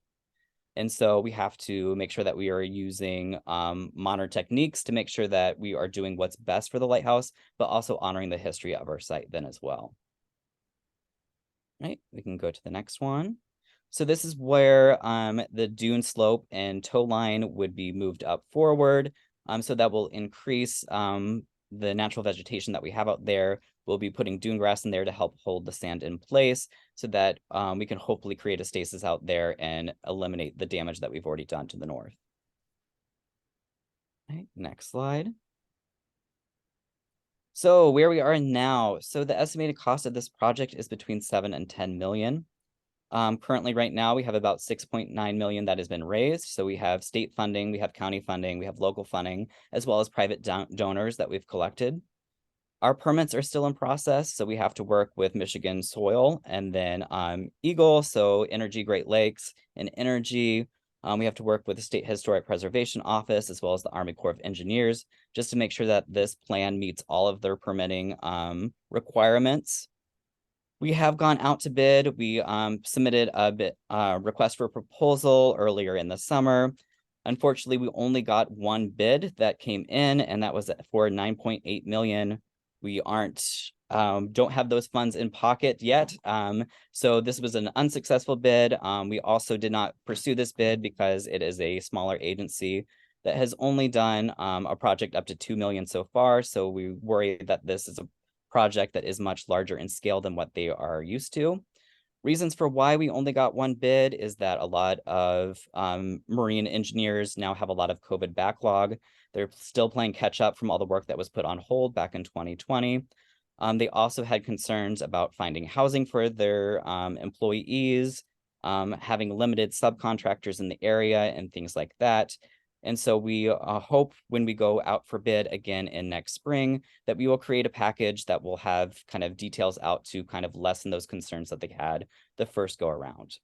And so we have to make sure that we are using modern techniques to make sure that we are doing what's best for the lighthouse, but also honoring the history of our site then as well. Right, we can go to the next one. So this is where the dune slope and tow line would be moved up forward. So that will increase the natural vegetation that we have out there. We'll be putting dune grass in there to help hold the sand in place so that we can hopefully create a stasis out there and eliminate the damage that we've already done to the north. Okay, next slide. So where we are now, so the estimated cost of this project is between 7 and 10 million. Currently right now we have about 6.9 million that has been raised. So we have state funding, we have county funding, we have local funding, as well as private donors that we've collected. Our permits are still in process, so we have to work with Michigan Soil and then Eagle, so Energy Great Lakes and Energy. We have to work with the State Historic Preservation Office as well as the Army Corps of Engineers just to make sure that this plan meets all of their permitting requirements. We have gone out to bid. We submitted a request for proposal earlier in the summer. Unfortunately, we only got one bid that came in, and that was for 9.8 million. We don't have those funds in pocket yet. So this was an unsuccessful bid. We also did not pursue this bid because it is a smaller agency that has only done a project up to 2 million so far. So we worry that this is a project that is much larger in scale than what they are used to. Reasons for why we only got one bid is that a lot of marine engineers now have a lot of COVID backlog. They're still playing catch up from all the work that was put on hold back in 2020. They also had concerns about finding housing for their employees, having limited subcontractors in the area and things like that. And so we hope when we go out for bid again in next spring that we will create a package that will have kind of details out to kind of lessen those concerns that they had the first go around.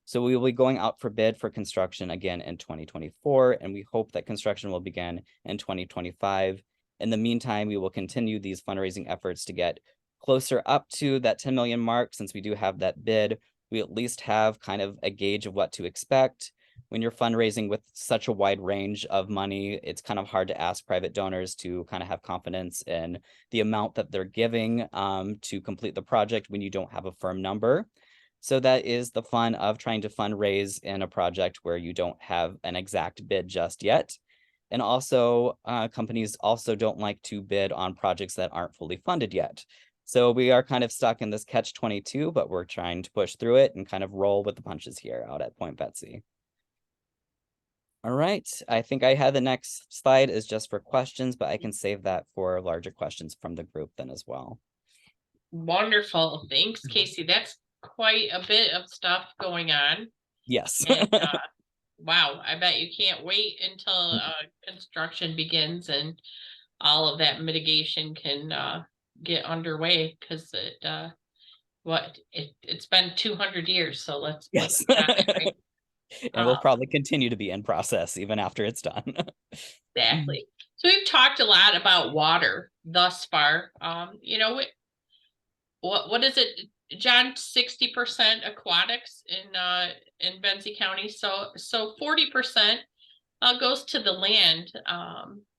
So we will be going out for bid for construction again in 2024, and we hope that construction will begin in 2025. In the meantime, we will continue these fundraising efforts to get closer up to that 10 million mark. Since we do have that bid, we at least have kind of a gauge of what to expect. When you're fundraising with such a wide range of money, it's kind of hard to ask private donors to kind of have confidence in the amount that they're giving to complete the project when you don't have a firm number. So that is the fun of trying to fundraise in a project where you don't have an exact bid just yet. And also, companies also don't like to bid on projects that aren't fully funded yet. So we are kind of stuck in this catch-22, but we're trying to push through it and kind of roll with the punches here out at Point Betsy. All right, I think I had the next slide is just for questions, but I can save that for larger questions from the group then as well. Wonderful. Thanks, Casey. That's quite a bit of stuff going on. Yes. And, wow, I bet you can't wait until construction begins and all of that mitigation can get underway, because it's been 200 years, so let's Yes. right? And we'll probably continue to be in process even after it's done. Exactly. So we've talked a lot about water thus far. You know, what is it, John? 60% aquatics in Benzie County. So 40% goes to the land.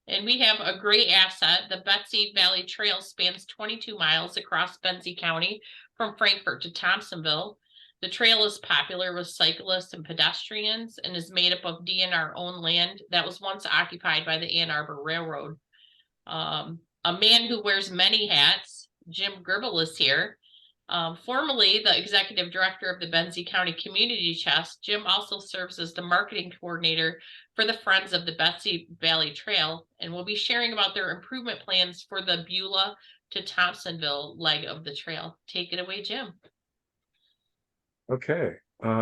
And we have a great asset. The Betsy Valley Trail spans 22 miles across Benzie County from Frankfort to Thompsonville. The trail is popular with cyclists and pedestrians and is made up of DNR owned land that was once occupied by the Ann Arbor Railroad. A man who wears many hats, Jim Gribble, is here. Formerly the executive director of the Benzie County Community Chest, Jim also serves as the marketing coordinator for the Friends of the Benzie Valley Trail, and will be sharing about their improvement plans for the Beulah to Thompsonville leg of the trail. Take it away, Jim. Okay,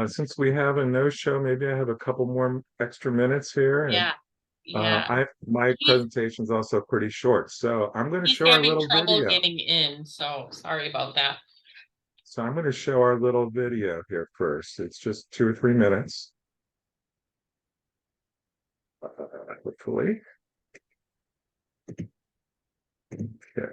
since we have a no-show, maybe I have a couple more extra minutes here. Yeah, yeah. My He's- presentation is also pretty short, so I'm going to He's show our having little trouble video. getting in, so sorry about that. So I'm going to show our little video here first. It's just 2 or 3 minutes. Hopefully. Okay.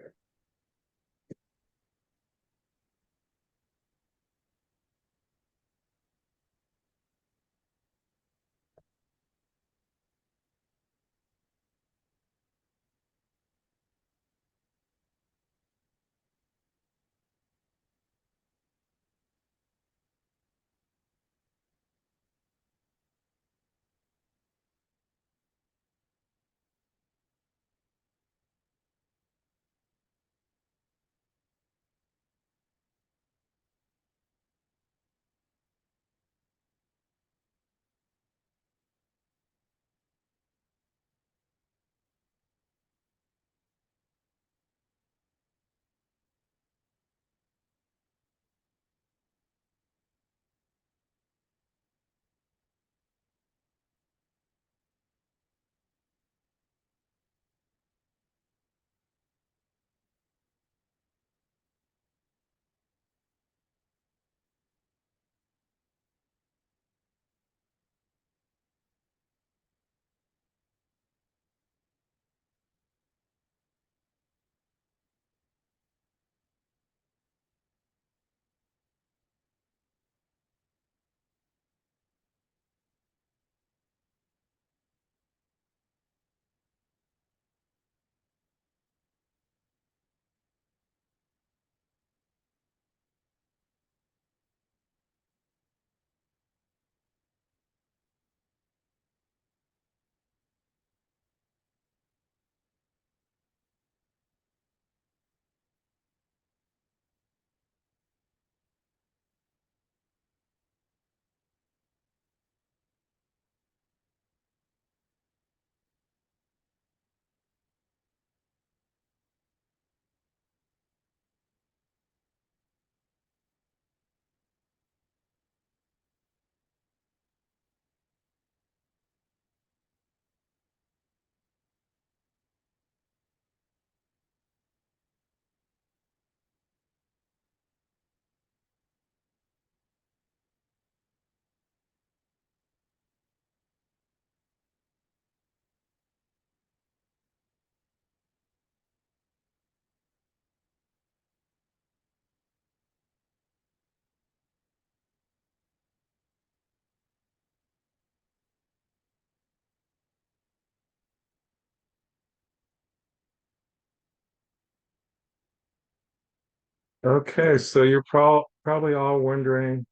Okay, so you're probably all wondering,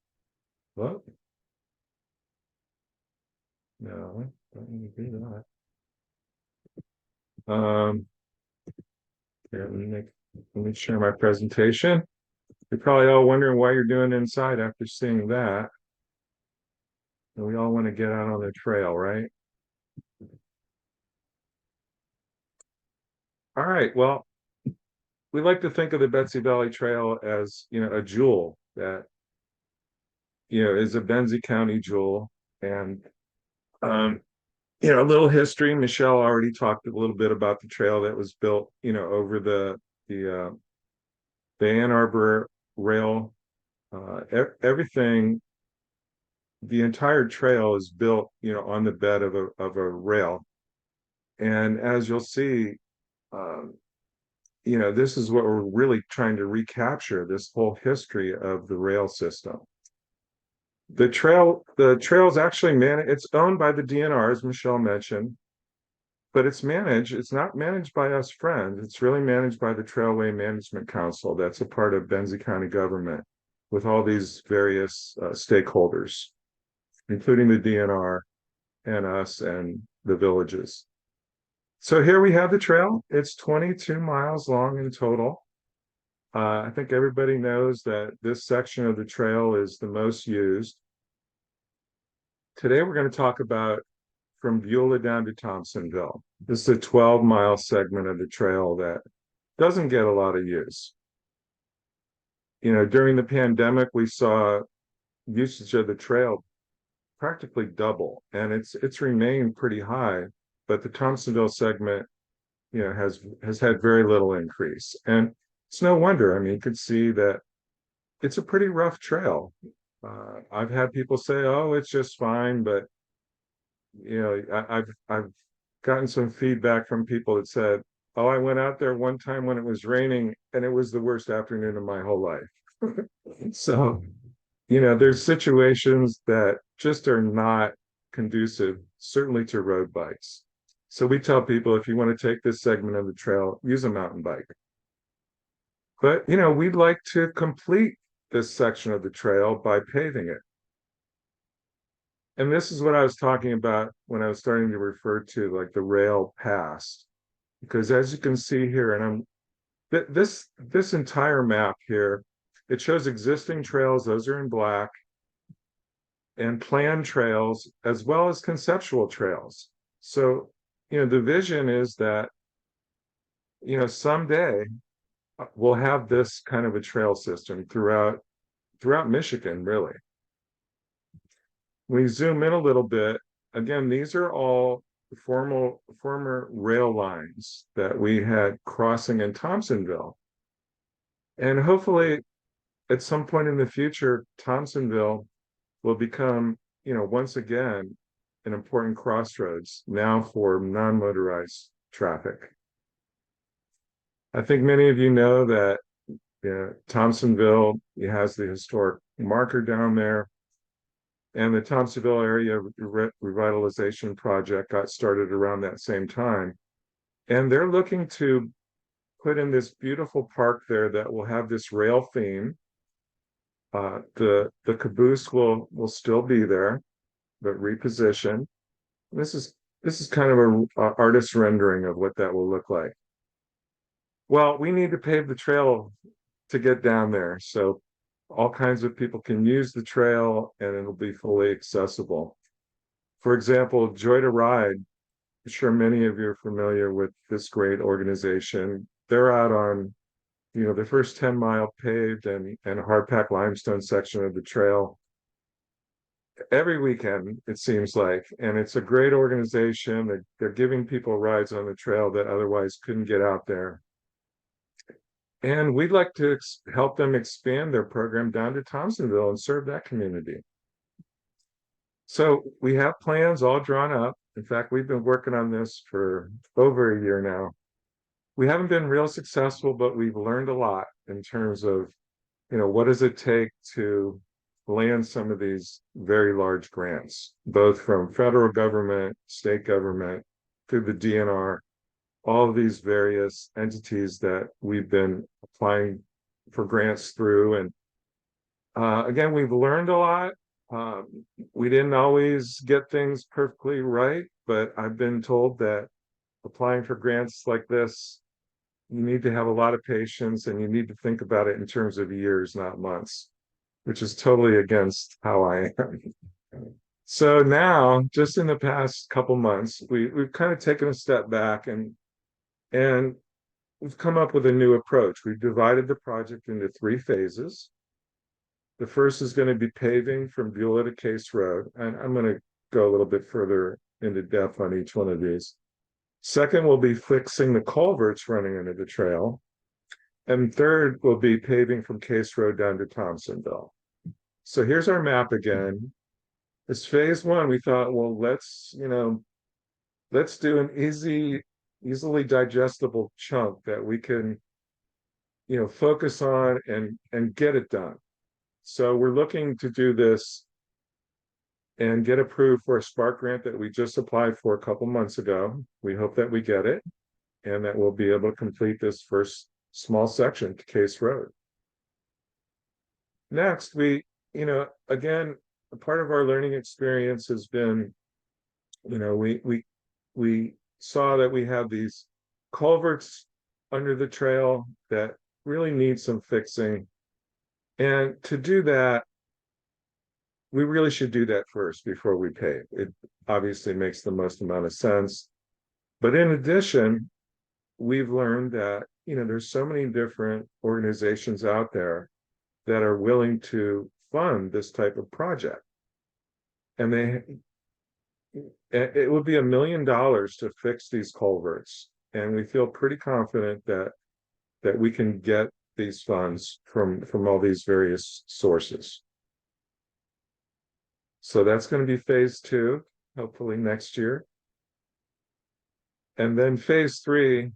what? No, don't need to do that. Here, let me share my presentation. You're probably all wondering why you're doing inside after seeing that. And we all want to get out on the trail, right? All right, well, we like to think of the Benzie Valley Trail as, a jewel that, is a Benzie County jewel. And, a little history. Michelle already talked a little bit about the trail that was built, over the Ann Arbor rail. Everything, the entire trail is built, on the bed of a rail. And as you'll see, this is what we're really trying to recapture, this whole history of the rail system. The trail is actually it's owned by the DNR, as Michelle mentioned, but it's not managed by us Friends. It's really managed by the Trailway Management Council. That's a part of Benzie County government, with all these various stakeholders, including the DNR and us and the villages. So here we have the trail. It's 22 miles long in total. I think everybody knows that this section of the trail is the most used. Today we're going to talk about from Beulah down to Thompsonville. This is a 12-mile segment of the trail that doesn't get a lot of use. You know, during the pandemic, we saw usage of the trail practically double, and it's remained pretty high, but the Thompsonville segment, you know, has had very little increase. And it's no wonder. I mean, you can see that it's a pretty rough trail. I've had people say, "Oh, it's just fine," but you know, I've gotten some feedback from people that said, "Oh, I went out there one time when it was raining, and it was the worst afternoon of my whole life." So, you know, there's situations that just are not conducive, certainly to road bikes. So we tell people if you want to take this segment of the trail, use a mountain bike. But, you know, we'd like to complete this section of the trail by paving it. And this is what I was talking about when I was starting to refer to like the rail pass. Because as you can see here, and this entire map here, it shows existing trails, those are in black, and planned trails, as well as conceptual trails. So, you know, the vision is that, you know, someday we'll have this kind of a trail system throughout Michigan, really. We zoom in a little bit. Again, these are all former rail lines that we had crossing in Thompsonville. And hopefully at some point in the future, Thompsonville will become, you know, once again, an important crossroads now for non-motorized traffic. I think many of you know that Thompsonville has the historic marker down there, and the Thompsonville Area Revitalization Project got started around that same time. And they're looking to put in this beautiful park there that will have this rail theme. The caboose will still be there, but repositioned. This is kind of a artist rendering of what that will look like. Well, we need to pave the trail to get down there, so all kinds of people can use the trail and it'll be fully accessible. For example, Joy to Ride, I'm sure many of you are familiar with this great organization. They're out on, you know, the first 10-mile paved and hard packed limestone section of the trail every weekend, it seems like, and it's a great organization. They're giving people rides on the trail that otherwise couldn't get out there. And we'd like to help them expand their program down to Thompsonville and serve that community. So we have plans all drawn up. In fact, we've been working on this for over a year now. We haven't been real successful, but we've learned a lot in terms of, you know, what does it take to land some of these very large grants, both from federal government, state government, through the DNR, all of these various entities that we've been applying for grants through. And again, we've learned a lot. We didn't always get things perfectly right, but I've been told that applying for grants like this, you need to have a lot of patience and you need to think about it in terms of years, not months, which is totally against how I am. So now, just in the past couple months, we've kind of taken a step back and we've come up with a new approach. We've divided the project into 3 phases. The first is going to be paving from Beulah to Case Road, and I'm going to go a little bit further into depth on each one of these. Second will be fixing the culverts running into the trail. And third will be paving from Case Road down to Thompsonville. So here's our map again. As phase 1, we thought, well, let's do an easily digestible chunk that we can, focus on and get it done. So we're looking to do this and get approved for a Spark grant that we just applied for a couple months ago. We hope that we get it and that we'll be able to complete this first small section to Case Road. Next, again, a part of our learning experience has been, we saw that we have these culverts under the trail that really need some fixing. And to do that, we really should do that first before we pave. It obviously makes the most amount of sense. But in addition, we've learned that, there's so many different organizations out there that are willing to fund this type of project. And it would be $1 million to fix these culverts. And we feel pretty confident that we can get these funds from all these various sources. So that's going to be phase 2, hopefully next year. And then phase 3,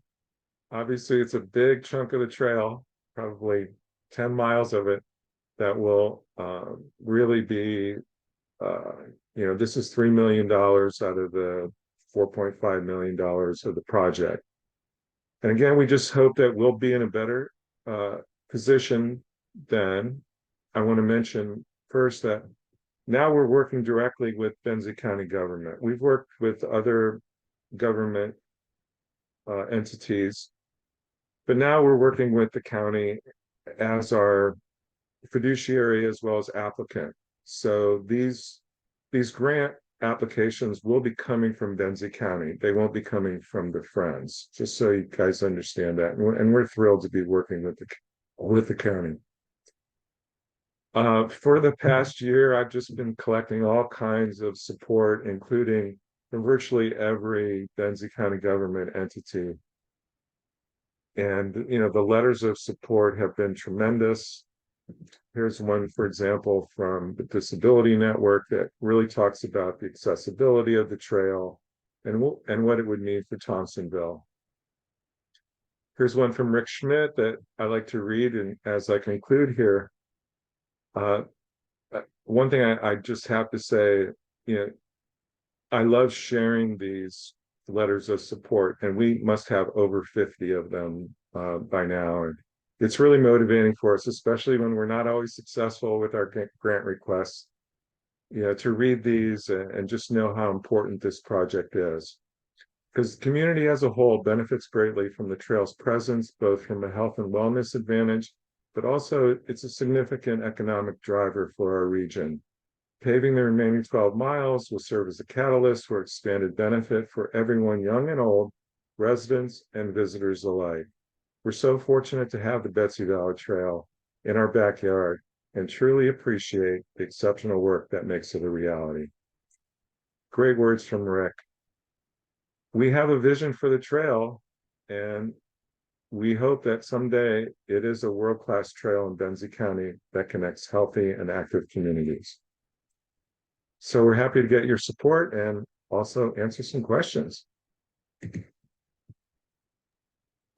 obviously it's a big chunk of the trail, probably 10 miles of it, that will really be, this is $3 million out of the $4.5 million of the project. And again, we just hope that we'll be in a better position then. I want to mention first that now we're working directly with Benzie County government. We've worked with other government entities, but now we're working with the county as our fiduciary as well as applicant. So these grant applications will be coming from Benzie County. They won't be coming from the Friends, just so you guys understand that. And we're thrilled to be working with the county. For the past year, I've just been collecting all kinds of support, including from virtually every Benzie County government entity. And, the letters of support have been tremendous. Here's one, for example, from the Disability Network that really talks about the accessibility of the trail and what it would mean for Thompsonville. Here's one from Rick Schmidt that I like to read, and as I conclude here, one thing I just have to say, I love sharing these letters of support, and we must have over 50 of them by now. And it's really motivating for us, especially when we're not always successful with our grant requests, to read these and just know how important this project is. Because the community as a whole benefits greatly from the trail's presence, both from a health and wellness advantage, but also it's a significant economic driver for our region. Paving the remaining 12 miles will serve as a catalyst for expanded benefit for everyone, young and old, residents and visitors alike. We're so fortunate to have the Betsy Valley Trail in our backyard and truly appreciate the exceptional work that makes it a reality. Great words from Rick. We have a vision for the trail, and we hope that someday it is a world-class trail in Benzie County that connects healthy and active communities. So we're happy to get your support and also answer some questions.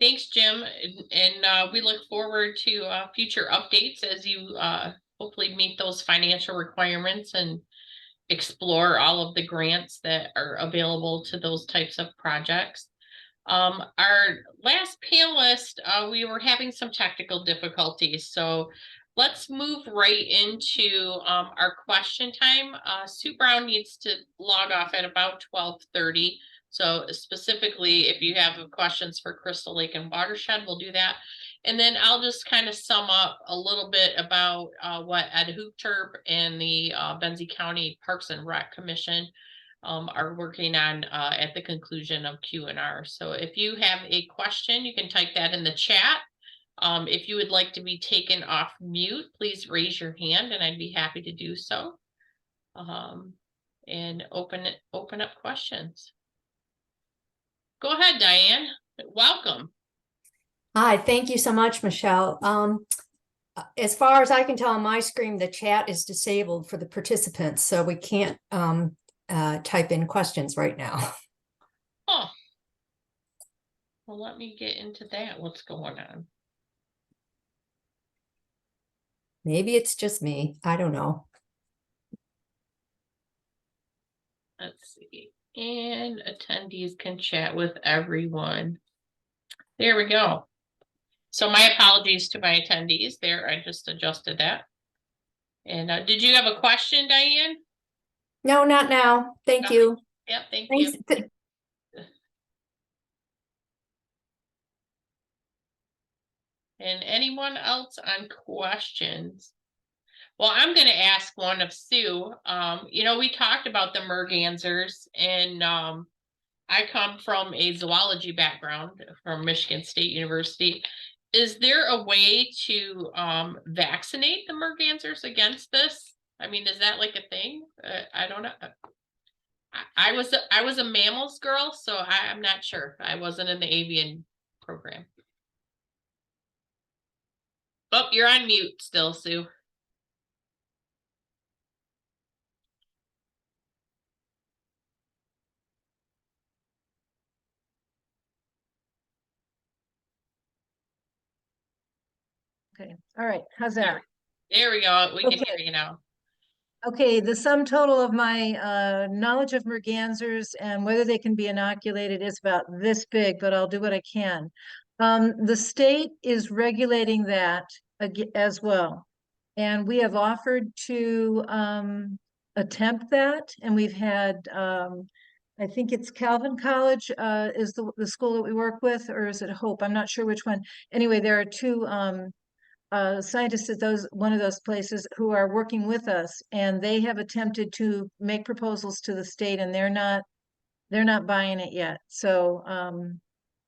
Thanks, Jim. And we look forward to future updates as you hopefully meet those financial requirements and explore all of the grants that are available to those types of projects. Our last panelist, we were having some technical difficulties, so let's move right into our question time. Sue Brown needs to log off at about 12:30. So specifically, if you have questions for Crystal Lake and Watershed, we'll do that. And then I'll just kind of sum up a little bit about what Ed Hoopterp and the Benzie County Parks and Rec Commission are working on at the conclusion of Q&R. So if you have a question, you can type that in the chat. If you would like to be taken off mute, please raise your hand and I'd be happy to do so. And open up questions. Go ahead, Diane. Welcome. Hi, thank you so much, Michelle. As far as I can tell on my screen, the chat is disabled for the participants, so we can't type in questions right now. Oh, well, let me get into that. What's going on? Maybe it's just me. I don't know. Let's see. And attendees can chat with everyone. There we go. So my apologies to my attendees there. I just adjusted that. And did you have a question, Diane? No, not now. Thank you. Yep, thank Thanks. you. And anyone else on questions? Well, I'm gonna ask one of Sue. You know, we talked about the mergansers, and I come from a zoology background from Michigan State University. Is there a way to vaccinate the mergansers against this? I mean, is that like a thing? I don't know. I was a mammals girl, so I'm not sure. I wasn't in the avian program. Oh, you're on mute still, Sue. Okay, all right, how's that? There we go. We can Okay. hear you now. Okay, the sum total of my knowledge of mergansers and whether they can be inoculated is about this big, but I'll do what I can. The state is regulating that as well. And we have offered to attempt that, and we've had I think it's Calvin College is the school that we work with, or is it Hope? I'm not sure which one. Anyway, there are two scientists at one of those places who are working with us, and they have attempted to make proposals to the state, and they're not buying it yet. So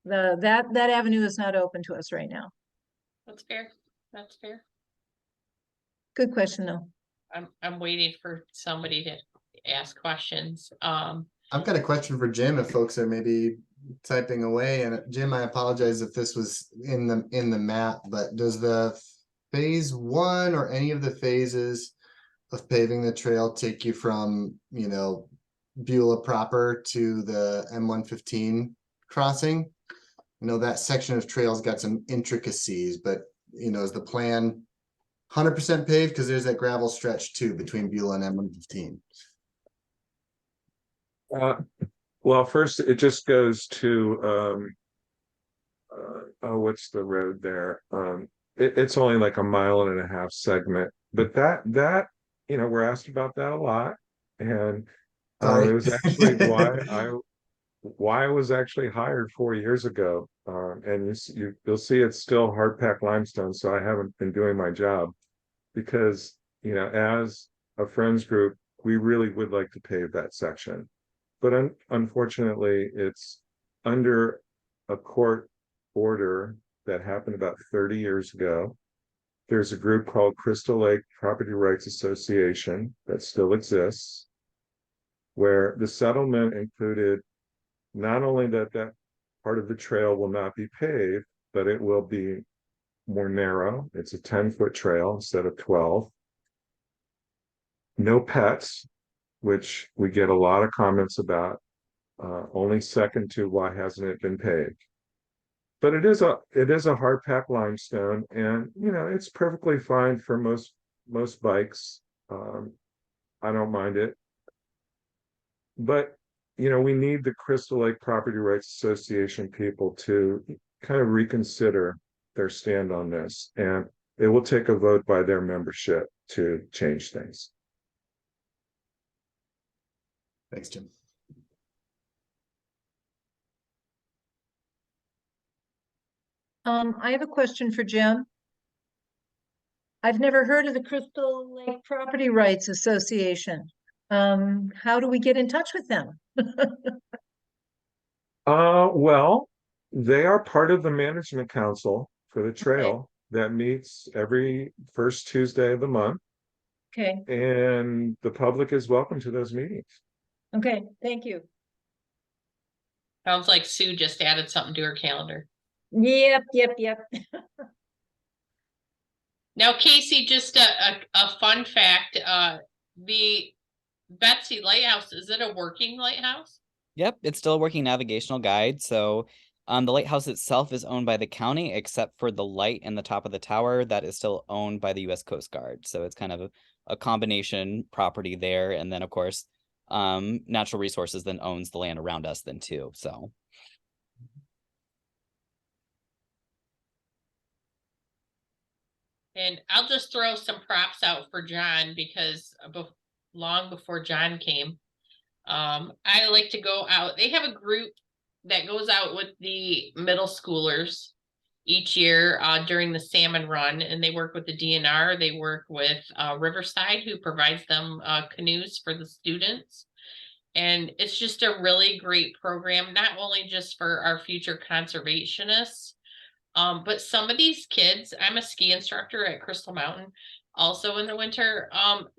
that avenue is not open to us right now. That's fair. That's fair. Good question though. I'm waiting for somebody to ask questions. I've got a question for Jim if folks are maybe typing away. And Jim, I apologize if this was in the map, but does the phase 1 or any of the phases of paving the trail take you from, Beulah proper to the M115 crossing? That section of trail's got some intricacies, but is the plan 100% paved? Because there's that gravel stretch too between Beulah and M115. Well, first it just goes to what's the road there? It's only like a 1.5 mile segment, but that we're asked about that a lot, and Sorry. it was actually why I was actually hired 4 years ago. And you'll see it's still hard packed limestone, so I haven't been doing my job because as a friends group, we really would like to pave that section. But unfortunately, it's under a court order that happened about 30 years ago. There's a group called Crystal Lake Property Rights Association that still exists, where the settlement included not only that part of the trail will not be paved, but it will be more narrow. It's a 10-foot trail instead of 12. No pets, which we get a lot of comments about. Only second to why hasn't it been paved? But it is a hard packed limestone, and it's perfectly fine for most bikes. I don't mind it, but we need the Crystal Lake Property Rights Association people to kind of reconsider their stand on this, and it will take a vote by their membership to change things. Thanks, Jim. I have a question for Jim. I've never heard of the Crystal Lake Property Rights Association. How do we get in touch with them? Well, they are part of the management council for the trail that meets every first Tuesday of the month, Okay, and the public is welcome to those meetings. okay, thank you. Sounds like Sue just added something to her calendar. Yep. Now, Casey, just a fun fact, the Benzie Lighthouse, is it a working lighthouse? Yep, it's still a working navigational guide. So the lighthouse itself is owned by the county, except for the light in the top of the tower that is still owned by the U.S. Coast Guard. So it's kind of a combination property there. And then, of course, Natural Resources then owns the land around us then too. So. And I'll just throw some props out for John because long before John came, I like to go out. They have a group that goes out with the middle schoolers each year during the salmon run, and they work with the DNR. They work with Riverside, who provides them canoes for the students. And it's just a really great program, not only just for our future conservationists, but some of these kids, I'm a ski instructor at Crystal Mountain, also in the winter,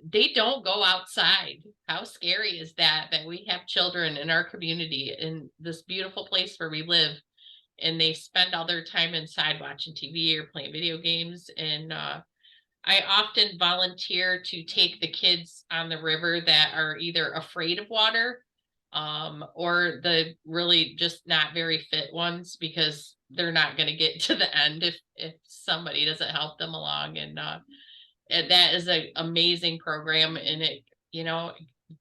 they don't go outside. How scary is that, that we have children in our community in this beautiful place where we live, and they spend all their time inside watching TV or playing video games. And I often volunteer to take the kids on the river that are either afraid of water, or the really just not very fit ones, because they're not going to get to the end if somebody doesn't help them along. And that is an amazing program, and it, you know,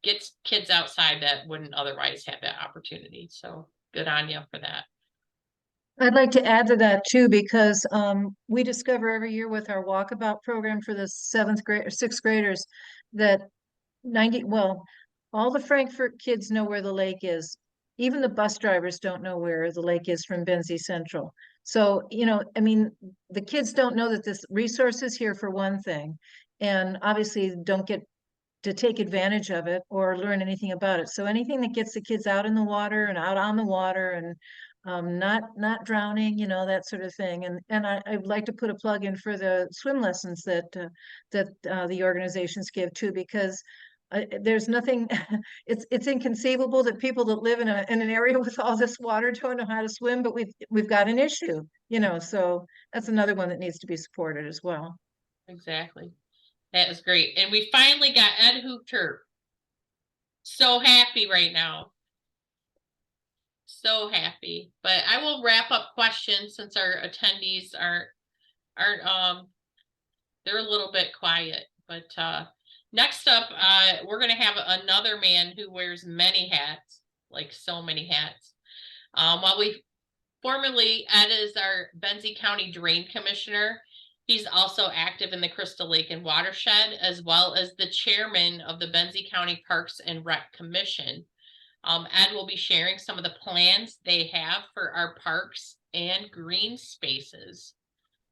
gets kids outside that wouldn't otherwise have that opportunity. So good on you for that. I'd like to add to that too, because we discover every year with our walkabout program for the seventh grade or sixth graders that all the Frankfurt kids know where the lake is. Even the bus drivers don't know where the lake is from Benzie Central. So, you know, I mean, the kids don't know that this resource is here for one thing, and obviously don't get to take advantage of it or learn anything about it. So anything that gets the kids out in the water and out on the water and not drowning, you know, that sort of thing. And I'd like to put a plug in for the swim lessons that the organizations give too, because there's nothing. It's inconceivable that people that live in an area with all this water don't know how to swim, but we've got an issue, you know. So that's another one that needs to be supported as well. Exactly. That was great. And we finally got Ed Hooter. So happy right now. So happy. But I will wrap up questions since our attendees aren't they're a little bit quiet. But next up, we're gonna have another man who wears many hats, like so many hats. While we formerly, Ed is our Benzie County Drain Commissioner. He's also active in the Crystal Lake and Watershed, as well as the chairman of the Benzie County Parks and Rec Commission. Ed will be sharing some of the plans they have for our parks and green spaces.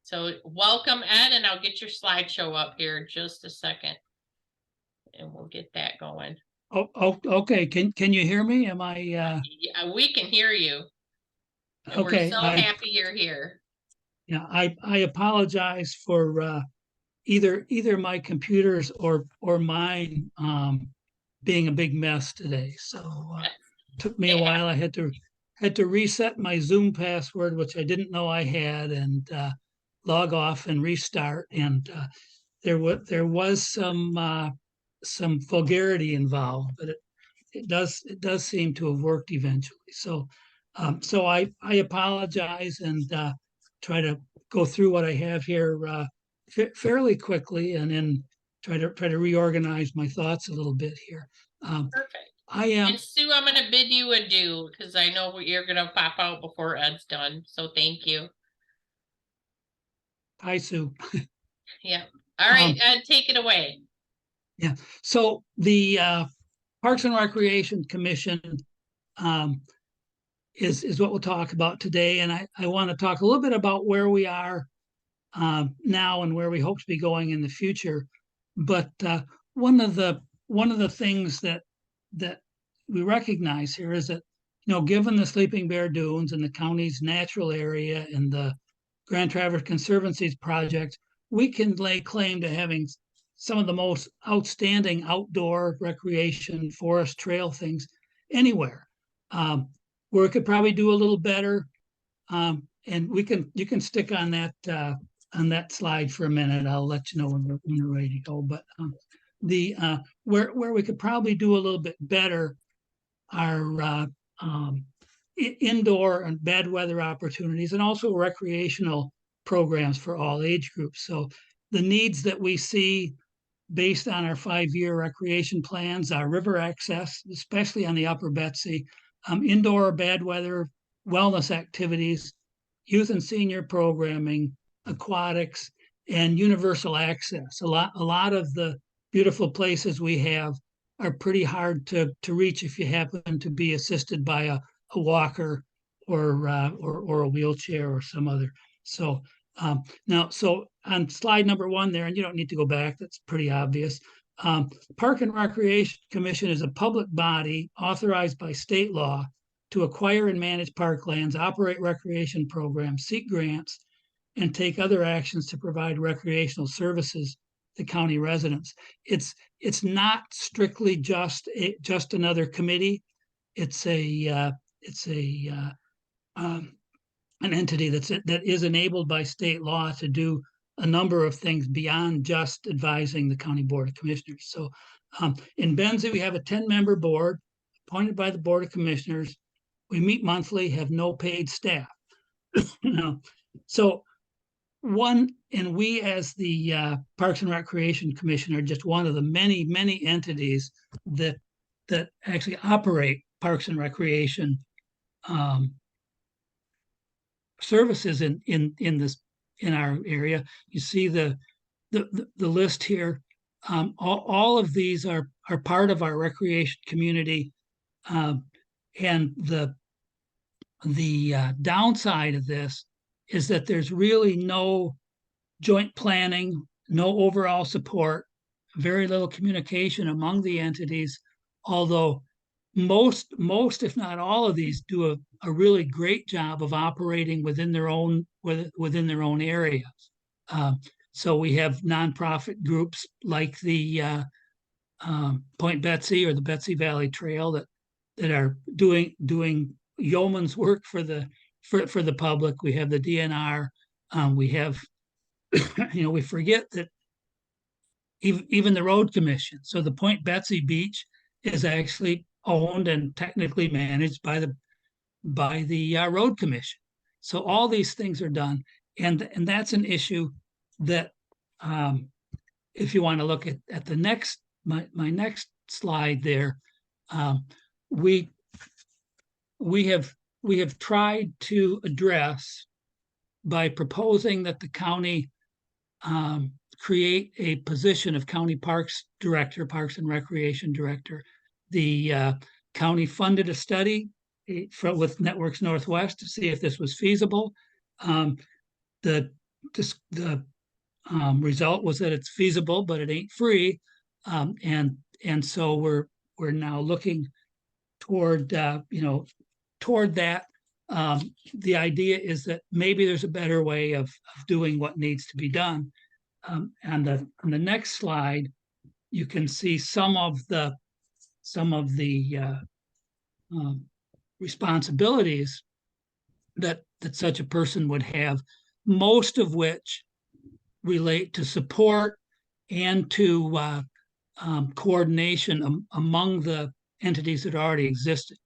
So welcome, Ed, and I'll get your slideshow up here in just a second, and we'll get that going. Oh, okay. Can you hear me? Am I? Yeah, we can hear you. And Okay. we're so happy you're here. Yeah, I apologize for either my computers or mine being a big mess today. So took me a while. I had to reset my Zoom password, which I didn't know I had, and log off and restart. And there was some vulgarity involved, but it does seem to have worked eventually. So so I apologize and try to go through what I have here fairly quickly, and then try to reorganize my thoughts a little bit here. Perfect. I am. And Sue, I'm going to bid you adieu because I know you're going to pop out before Ed's done. So thank you. Hi, Sue. Yeah. All right, Ed, take it away. Yeah. So the Parks and Recreation Commission is what we'll talk about today, and I want to talk a little bit about where we are now and where we hope to be going in the future. But one of the things that we recognize here is that, you know, given the Sleeping Bear Dunes and the county's natural area and the Grand Traverse Conservancy's project, we can lay claim to having some of the most outstanding outdoor recreation, forest trail things anywhere. Where it could probably do a little better, and you can stick on that slide for a minute. I'll let you know when we're ready to go. But the where we could probably do a little bit better are indoor and bad weather opportunities, and also recreational programs for all age groups. So the needs that we see based on our 5-year recreation plans are river access, especially on the Upper Betsy, indoor bad weather wellness activities, youth and senior programming, aquatics, and universal access. A lot of the beautiful places we have are pretty hard to reach if you happen to be assisted by a walker or a wheelchair or some other So now, so on slide number 1 there, and you don't need to go back, that's pretty obvious. Park and Recreation Commission is a public body authorized by state law to acquire and manage parklands, operate recreation programs, seek grants, and take other actions to provide recreational services to county residents. It's not strictly just another committee. It's an entity that is enabled by state law to do a number of things beyond just advising the County Board of Commissioners. So in Benzie, we have a 10-member board appointed by the Board of Commissioners. We meet monthly, have no paid staff. So we as the Parks and Recreation Commission are just one of the many, many entities that actually operate Parks and Recreation services in our area. You see the list here. All of these are part of our recreation community, and the downside of this is that there's really no joint planning, no overall support, very little communication among the entities, although most, if not all of these do a really great job of operating within their own areas. So we have nonprofit groups like the Point Betsy or the Betsy Valley Trail that are doing yeoman's work for the public. We have the DNR. We have, we forget that even the road commission. So the Point Betsy Beach is actually owned and technically managed by the road commission. So all these things are done, and that's an issue that, if you want to look at the next my next slide there, we have tried to address by proposing that the county create a position of county parks director, parks and recreation director. The county funded a study with Networks Northwest to see if this was feasible. The result was that it's feasible, but it ain't free, and so we're now looking toward toward that. The idea is that maybe there's a better way of doing what needs to be done. On the next slide, you can see some of the responsibilities that such a person would have, most of which relate to support and to coordination among the entities that already existed.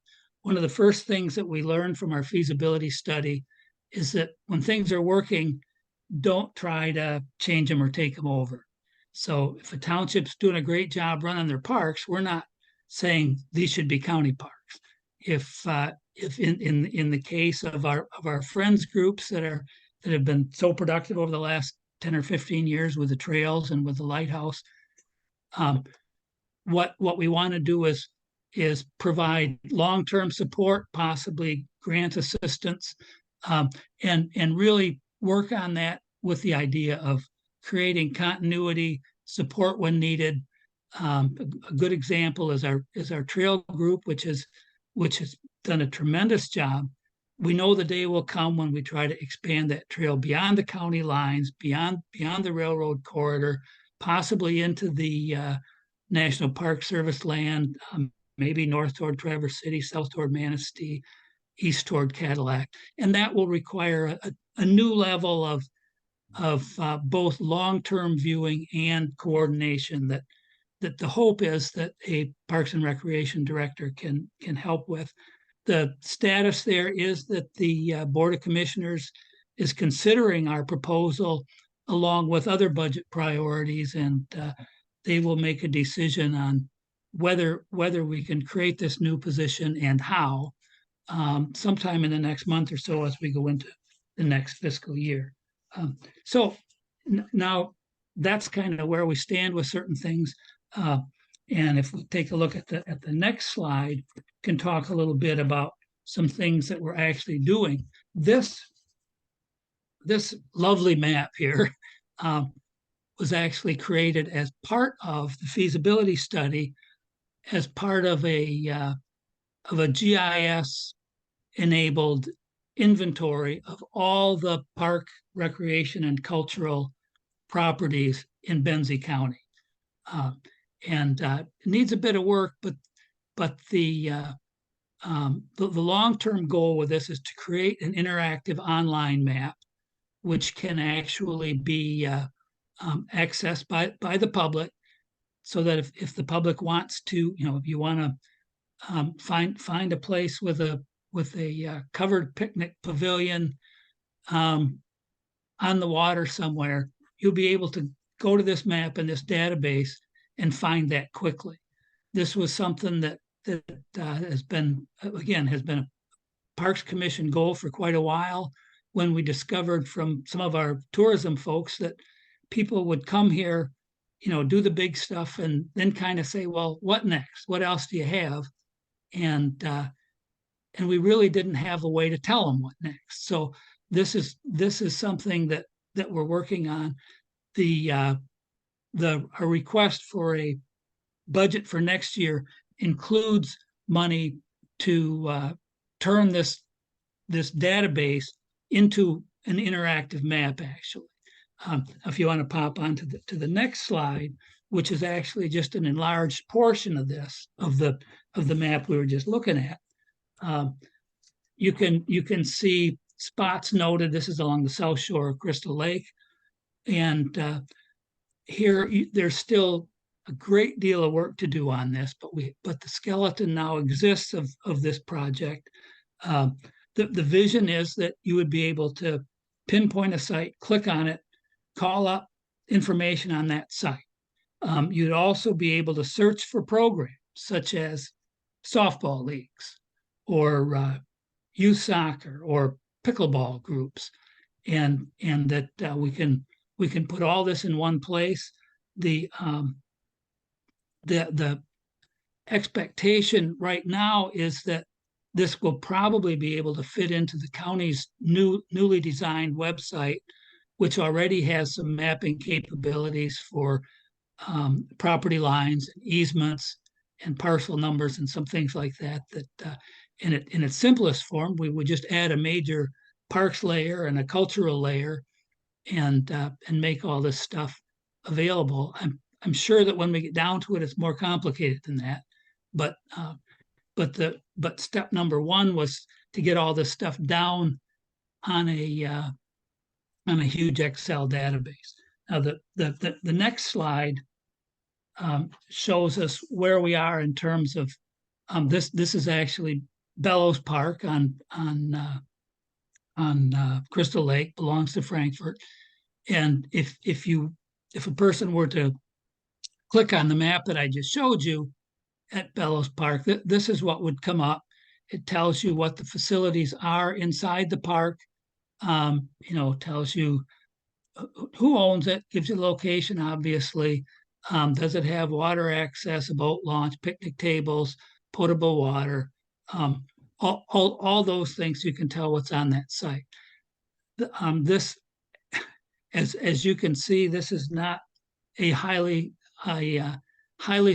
One of the first things that we learned from our feasibility study is that when things are working, don't try to change them or take them over. So if a township's doing a great job running their parks, we're not saying these should be county parks. If in the case of our friends groups that have been so productive over the last 10 or 15 years with the trails and with the lighthouse, what we want to do is provide long-term support, possibly grant assistance, and really work on that with the idea of creating continuity, support when needed. A good example is our trail group, which has done a tremendous job. We know the day will come when we try to expand that trail beyond the county lines, beyond the railroad corridor, possibly into the National Park Service land, maybe north toward Traverse City, south toward Manistee, east toward Cadillac. And that will require a new level of both long-term viewing and coordination that the hope is that a Parks and Recreation director can help with. The status there is that the Board of Commissioners is considering our proposal along with other budget priorities, and they will make a decision on whether we can create this new position and how, sometime in the next month or so as we go into the next fiscal year. So now that's kind of where we stand with certain things. And if we take a look at the next slide, can talk a little bit about some things that we're actually doing. This this lovely map here um, was actually created as part of the feasibility study, as part of a GIS enabled inventory of all the park, recreation, and cultural properties in Benzie County. It needs a bit of work, but the long-term goal with this is to create an interactive online map, which can actually be accessed by the public, so that if the public wants to, if you want to find a place with a covered picnic pavilion on the water somewhere, you'll be able to go to this map in this database and find that quickly. This was something that has been a Parks Commission goal for quite a while, when we discovered from some of our tourism folks that people would come here, do the big stuff, and then kind of say, well, what next? What else do you have? And we really didn't have a way to tell them what next. So this is something that we're working on. A request for a budget for next year includes money to turn this database into an interactive map, actually. If you want to pop on to the next slide, which is actually just an enlarged portion of the map we were just looking at. You can see spots noted. This is along the south shore of Crystal Lake, and here there's still a great deal of work to do on this, but the skeleton now exists of this project. The vision is that you would be able to pinpoint a site, click on it, call up information on that site. You'd also be able to search for programs such as softball leagues or youth soccer or pickleball groups, and that we can put all this in one place. The expectation right now is that this will probably be able to fit into the county's newly designed website, which already has some mapping capabilities for property lines, and easements, and parcel numbers, and some things like that. In its simplest form, we would just add a major parks layer and a cultural layer, and make all this stuff available. I'm sure that when we get down to it, it's more complicated than that. But step number one was to get all this stuff down on a huge Excel database. Now the next slide shows us where we are in terms of this is actually Bellows Park on Crystal Lake, belongs to Frankfurt. And if a person were to click on the map that I just showed you at Bellows Park, this is what would come up. It tells you what the facilities are inside the park. Tells you who owns it, gives you location, obviously. Does it have water access, a boat launch, picnic tables, potable water? All those things, you can tell what's on that site. This, as you can see, this is not a highly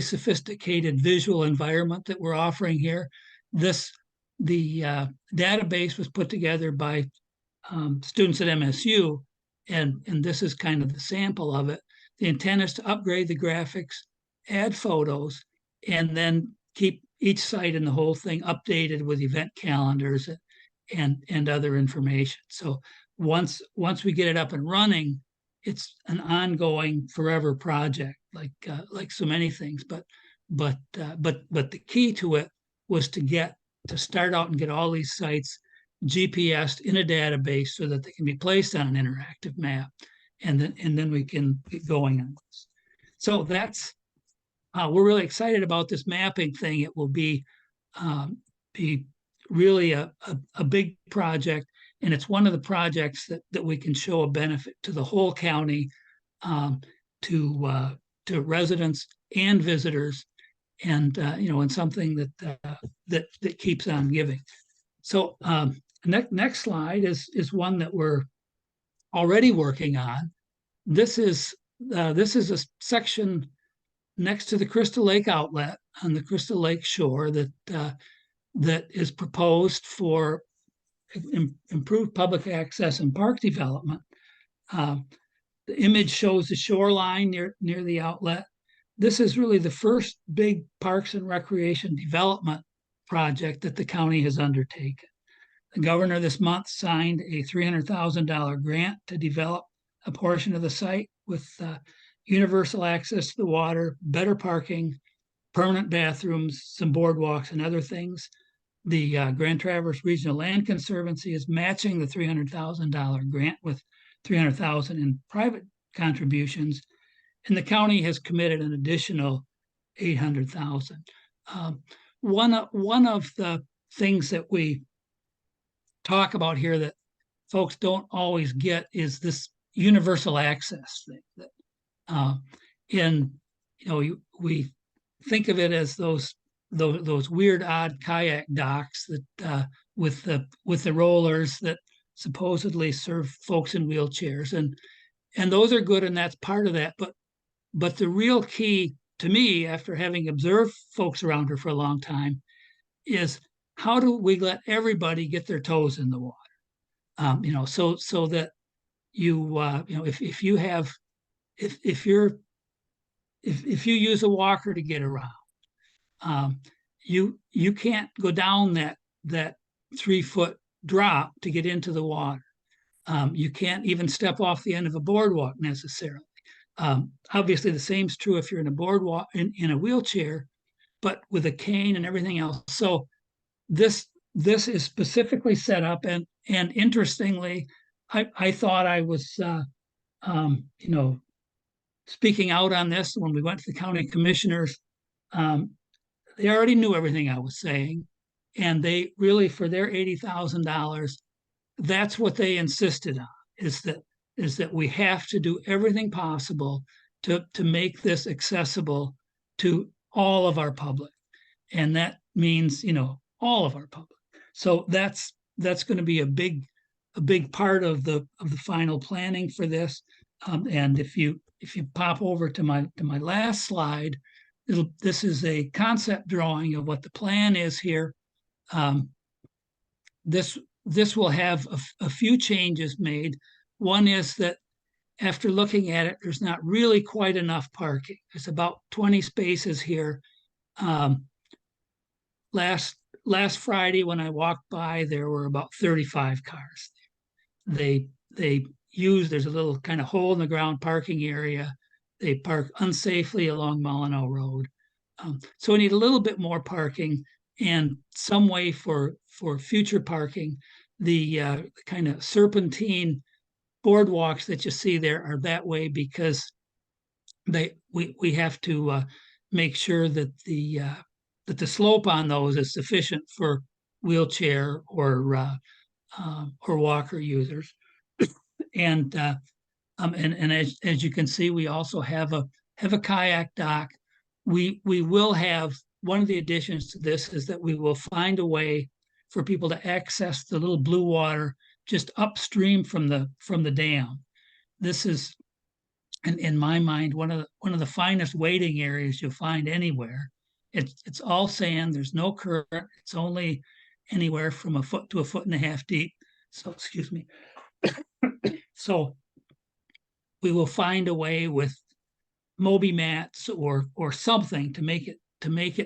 sophisticated visual environment that we're offering here. The database was put together by students at MSU, and this is kind of the sample of it. The intent is to upgrade the graphics, add photos, and then keep each site and the whole thing updated with event calendars and other information. So once we get it up and running, it's an ongoing, forever project, like so many things. But the key to it was to start out and get all these sites GPSed in a database so that they can be placed on an interactive map, and then we can get going on this. So that's we're really excited about this mapping thing. It will be really a big project, and it's one of the projects that we can show a benefit to the whole county, to residents and visitors, and and something that keeps on giving. So next slide is one that we're already working on. This is a section next to the Crystal Lake outlet on the Crystal Lake shore that is proposed for improved public access and park development. The image shows the shoreline near the outlet. This is really the first big parks and recreation development project that the county has undertaken. The governor this month signed a $300,000 grant to develop a portion of the site with universal access to the water, better parking, permanent bathrooms, some boardwalks, and other things. The Grand Traverse Regional Land Conservancy is matching the $300,000 grant with $300,000 in private contributions, and the county has committed an additional $800,000. One of the things that we talk about here that folks don't always get is this universal access thing. That we think of it as those weird, odd kayak docks that with the rollers that supposedly serve folks in wheelchairs, and those are good, and that's part of that. But the real key to me, after having observed folks around here for a long time, is how do we let everybody get their toes in the water? So that if you use a walker to get around, you can't go down that 3-foot drop to get into the water. You can't even step off the end of a boardwalk necessarily. Obviously, the same is true if you're in a boardwalk in a wheelchair, but with a cane and everything else. So this is specifically set up, and interestingly, I thought I was speaking out on this when we went to the county commissioners. They already knew everything I was saying, and they really, for their $80,000, that's what they insisted on, is that we have to do everything possible to make this accessible to all of our public, and that means all of our public. So that's going to be a big part of the final planning for this. And if you pop over to my last slide, this is a concept drawing of what the plan is here. This will have a few changes made. One is that after looking at it, there's not really quite enough parking. There's about 20 spaces here. Last Friday when I walked by, there were about 35 cars. There's a little kind of hole in the ground parking area. They park unsafely along Molyneux Road. So we need a little bit more parking and some way for future parking. The kind of serpentine boardwalks that you see there are that way because we have to make sure that the slope on those is sufficient for wheelchair or walker users. And as you can see, we also have a kayak dock. We will have, one of the additions to this is that we will find a way for people to access the little blue water just upstream from the dam. This is, in my mind, one of the finest wading areas you'll find anywhere. It's all sand. There's no current. It's only anywhere from a foot to a foot and a half deep. So excuse me. So we will find a way with Moby mats or something to make it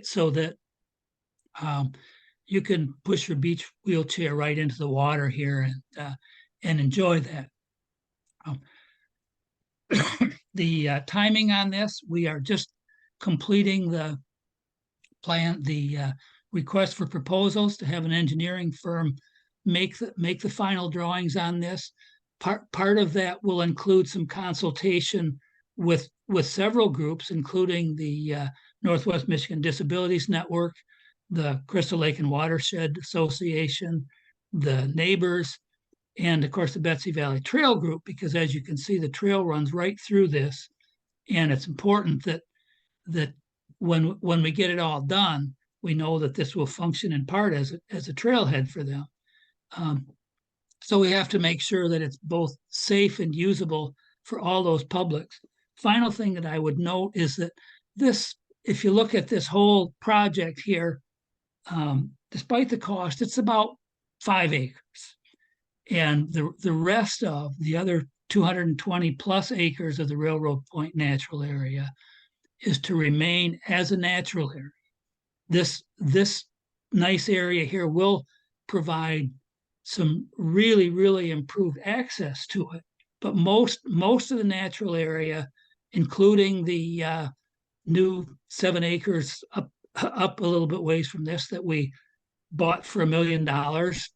so that you can push your beach wheelchair right into the water here and enjoy that. The timing on this, we are just completing the plan, the request for proposals to have an engineering firm make the final drawings on this. Part of that will include some consultation with several groups, including the Northwest Michigan Disabilities Network, the Crystal Lake and Watershed Association, the neighbors, and of course the Betsy Valley Trail Group, because as you can see, the trail runs right through this, and it's important that when we get it all done, we know that this will function in part as a trailhead for them. So we have to make sure that it's both safe and usable for all those publics. Final thing that I would note is that this, if you look at this whole project here, despite the cost, it's about 5 acres. And the rest of the other 220 plus acres of the Railroad Point natural area is to remain as a natural area. This nice area here will provide some really improved access to it. But most of the natural area, including the new 7 acres up a little bit ways from this that we bought for $1 million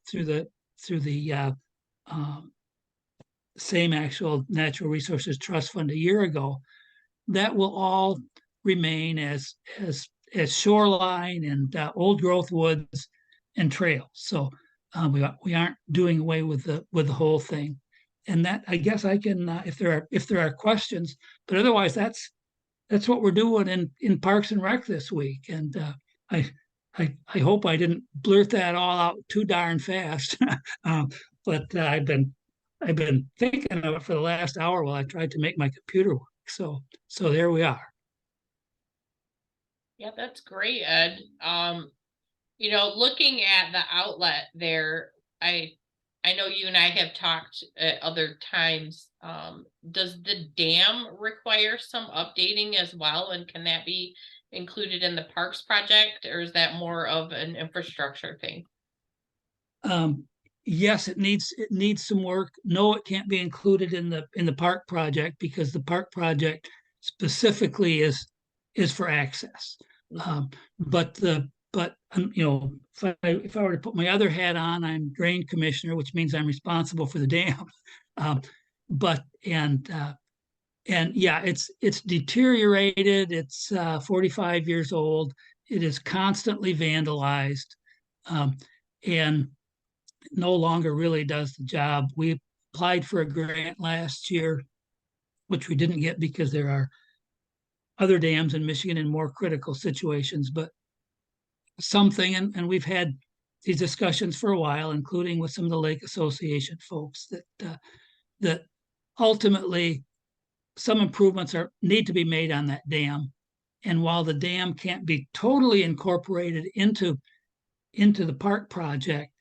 through the same actual Natural Resources Trust Fund a year ago, that will all remain as shoreline and old growth woods and trails. So we aren't doing away with the whole thing. And that, I guess I can, if there are questions, but otherwise that's what we're doing in Parks and Rec this week. And I hope I didn't blurt that all out too darn fast. But I've been thinking of it for the last hour while I tried to make my computer work. So there we are. Yeah, that's great, Ed. Looking at the outlet there, I know you and I have talked at other times. Does the dam require some updating as well? And can that be included in the parks project, or is that more of an infrastructure thing? Yes, it needs some work. No, it can't be included in the park project because the park project specifically is for access. But if I were to put my other hat on, I'm drain commissioner, which means I'm responsible for the dam. And yeah, it's deteriorated. It's 45 years old. It is constantly vandalized, and no longer really does the job. We applied for a grant last year, which we didn't get because there are other dams in Michigan in more critical situations, but something, and we've had these discussions for a while, including with some of the Lake Association folks, that ultimately some improvements need to be made on that dam. And while the dam can't be totally incorporated into the park project,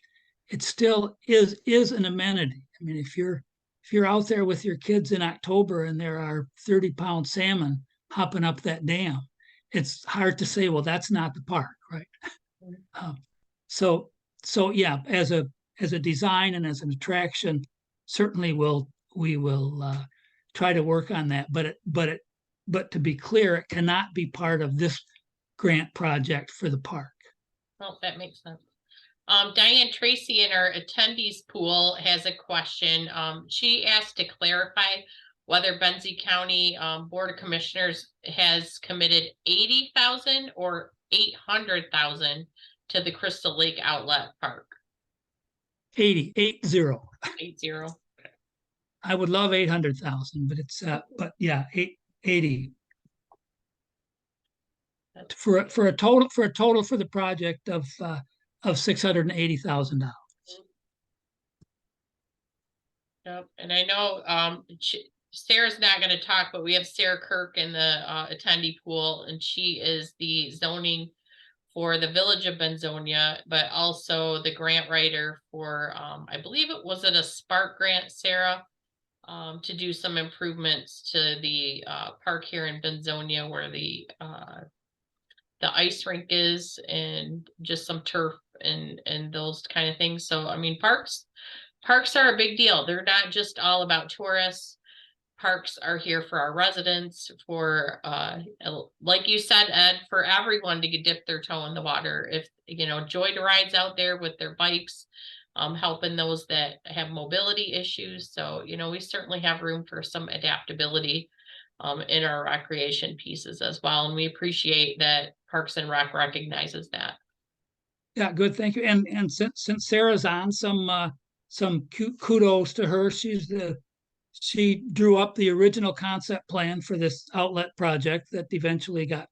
it still is an amenity. I mean, if you're out there with your kids in October and there are 30-pound salmon hopping up that dam, it's hard to say, well, that's not the park, right? So yeah, as a design and as an attraction, certainly we will try to work on that. But to be clear, it cannot be part of this grant project for the park. Well, that makes sense. Diane Tracy in our attendees pool has a question. She asked to clarify whether Benzie County Board of Commissioners has committed 80,000 or 800,000 to the Crystal Lake Outlet Park. 80. 80. I would love 800,000, but it's but yeah, 80 for a total for the project of $680,000. Yep, and I know Sarah's not going to talk, but we have Sarah Kirk in the attendee pool, and she is the zoning for the village of Benzonia, but also the grant writer for I believe it was a Spark grant, Sarah, to do some improvements to the park here in Benzonia where the ice rink is, and just some turf and those kind of things. So I mean, parks are a big deal. They're not just all about tourists. Parks are here for our residents, for like you said, Ed, for everyone to dip their toe in the water. If Joy rides out there with their bikes, helping those that have mobility issues. So we certainly have room for some adaptability in our recreation pieces as well, and we appreciate that Parks and Rec recognizes that. Yeah, good, thank you. And since Sarah's on, some kudos to her. She drew up the original concept plan for this outlet project that eventually got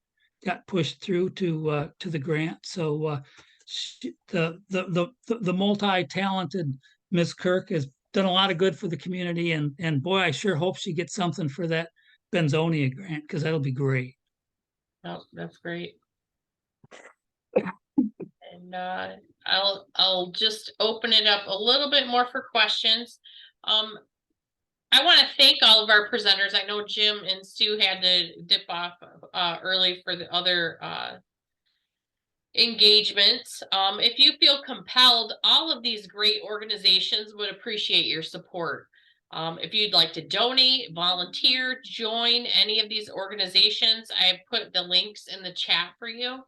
pushed through to the grant. So the multi-talented Ms. Kirk has done a lot of good for the community, and boy, I sure hope she gets something for that Benzonia grant, because that'll be great. Oh, that's great. And I'll just open it up a little bit more for questions. I want to thank all of our presenters. I know Jim and Sue had to dip off early for the other engagements. If you feel compelled, all of these great organizations would appreciate your support. If you'd like to donate, volunteer, join any of these organizations, I have put the links in the chat for you.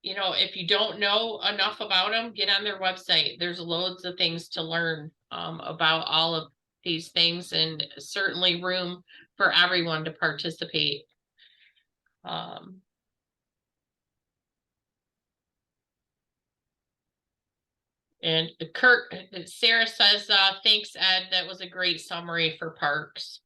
You know, if you don't know enough about them, get on their website. There's loads of things to learn about all of these things, and certainly room for everyone to participate. And Kurt, Sarah says, thanks, Ed. That was a great summary for parks.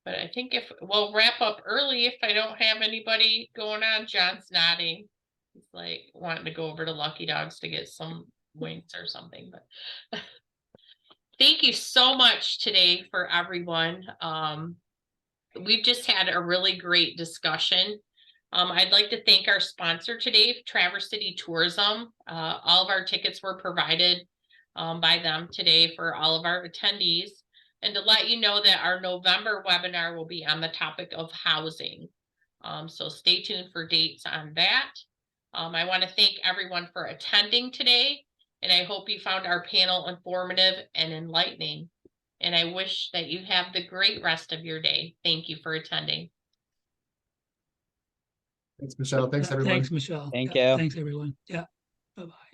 But I think if we'll wrap up early, if I don't have anybody going on. John's nodding. He's like wanting to go over to Lucky Dogs to get some wings or something. But thank you so much today for everyone. We've just had a really great discussion. I'd like to thank our sponsor today, Traverse City Tourism. All of our tickets were provided by them today for all of our attendees. And to let you know that our November webinar will be on the topic of housing. So stay tuned for dates on that. I want to thank everyone for attending today, and I hope you found our panel informative and enlightening. And I wish that you have the great rest of your day. Thank you for attending. Thanks, Michelle. Thanks, everyone. Thanks, Michelle. Thank Yeah, you. Thanks, everyone. Yeah. Bye-bye.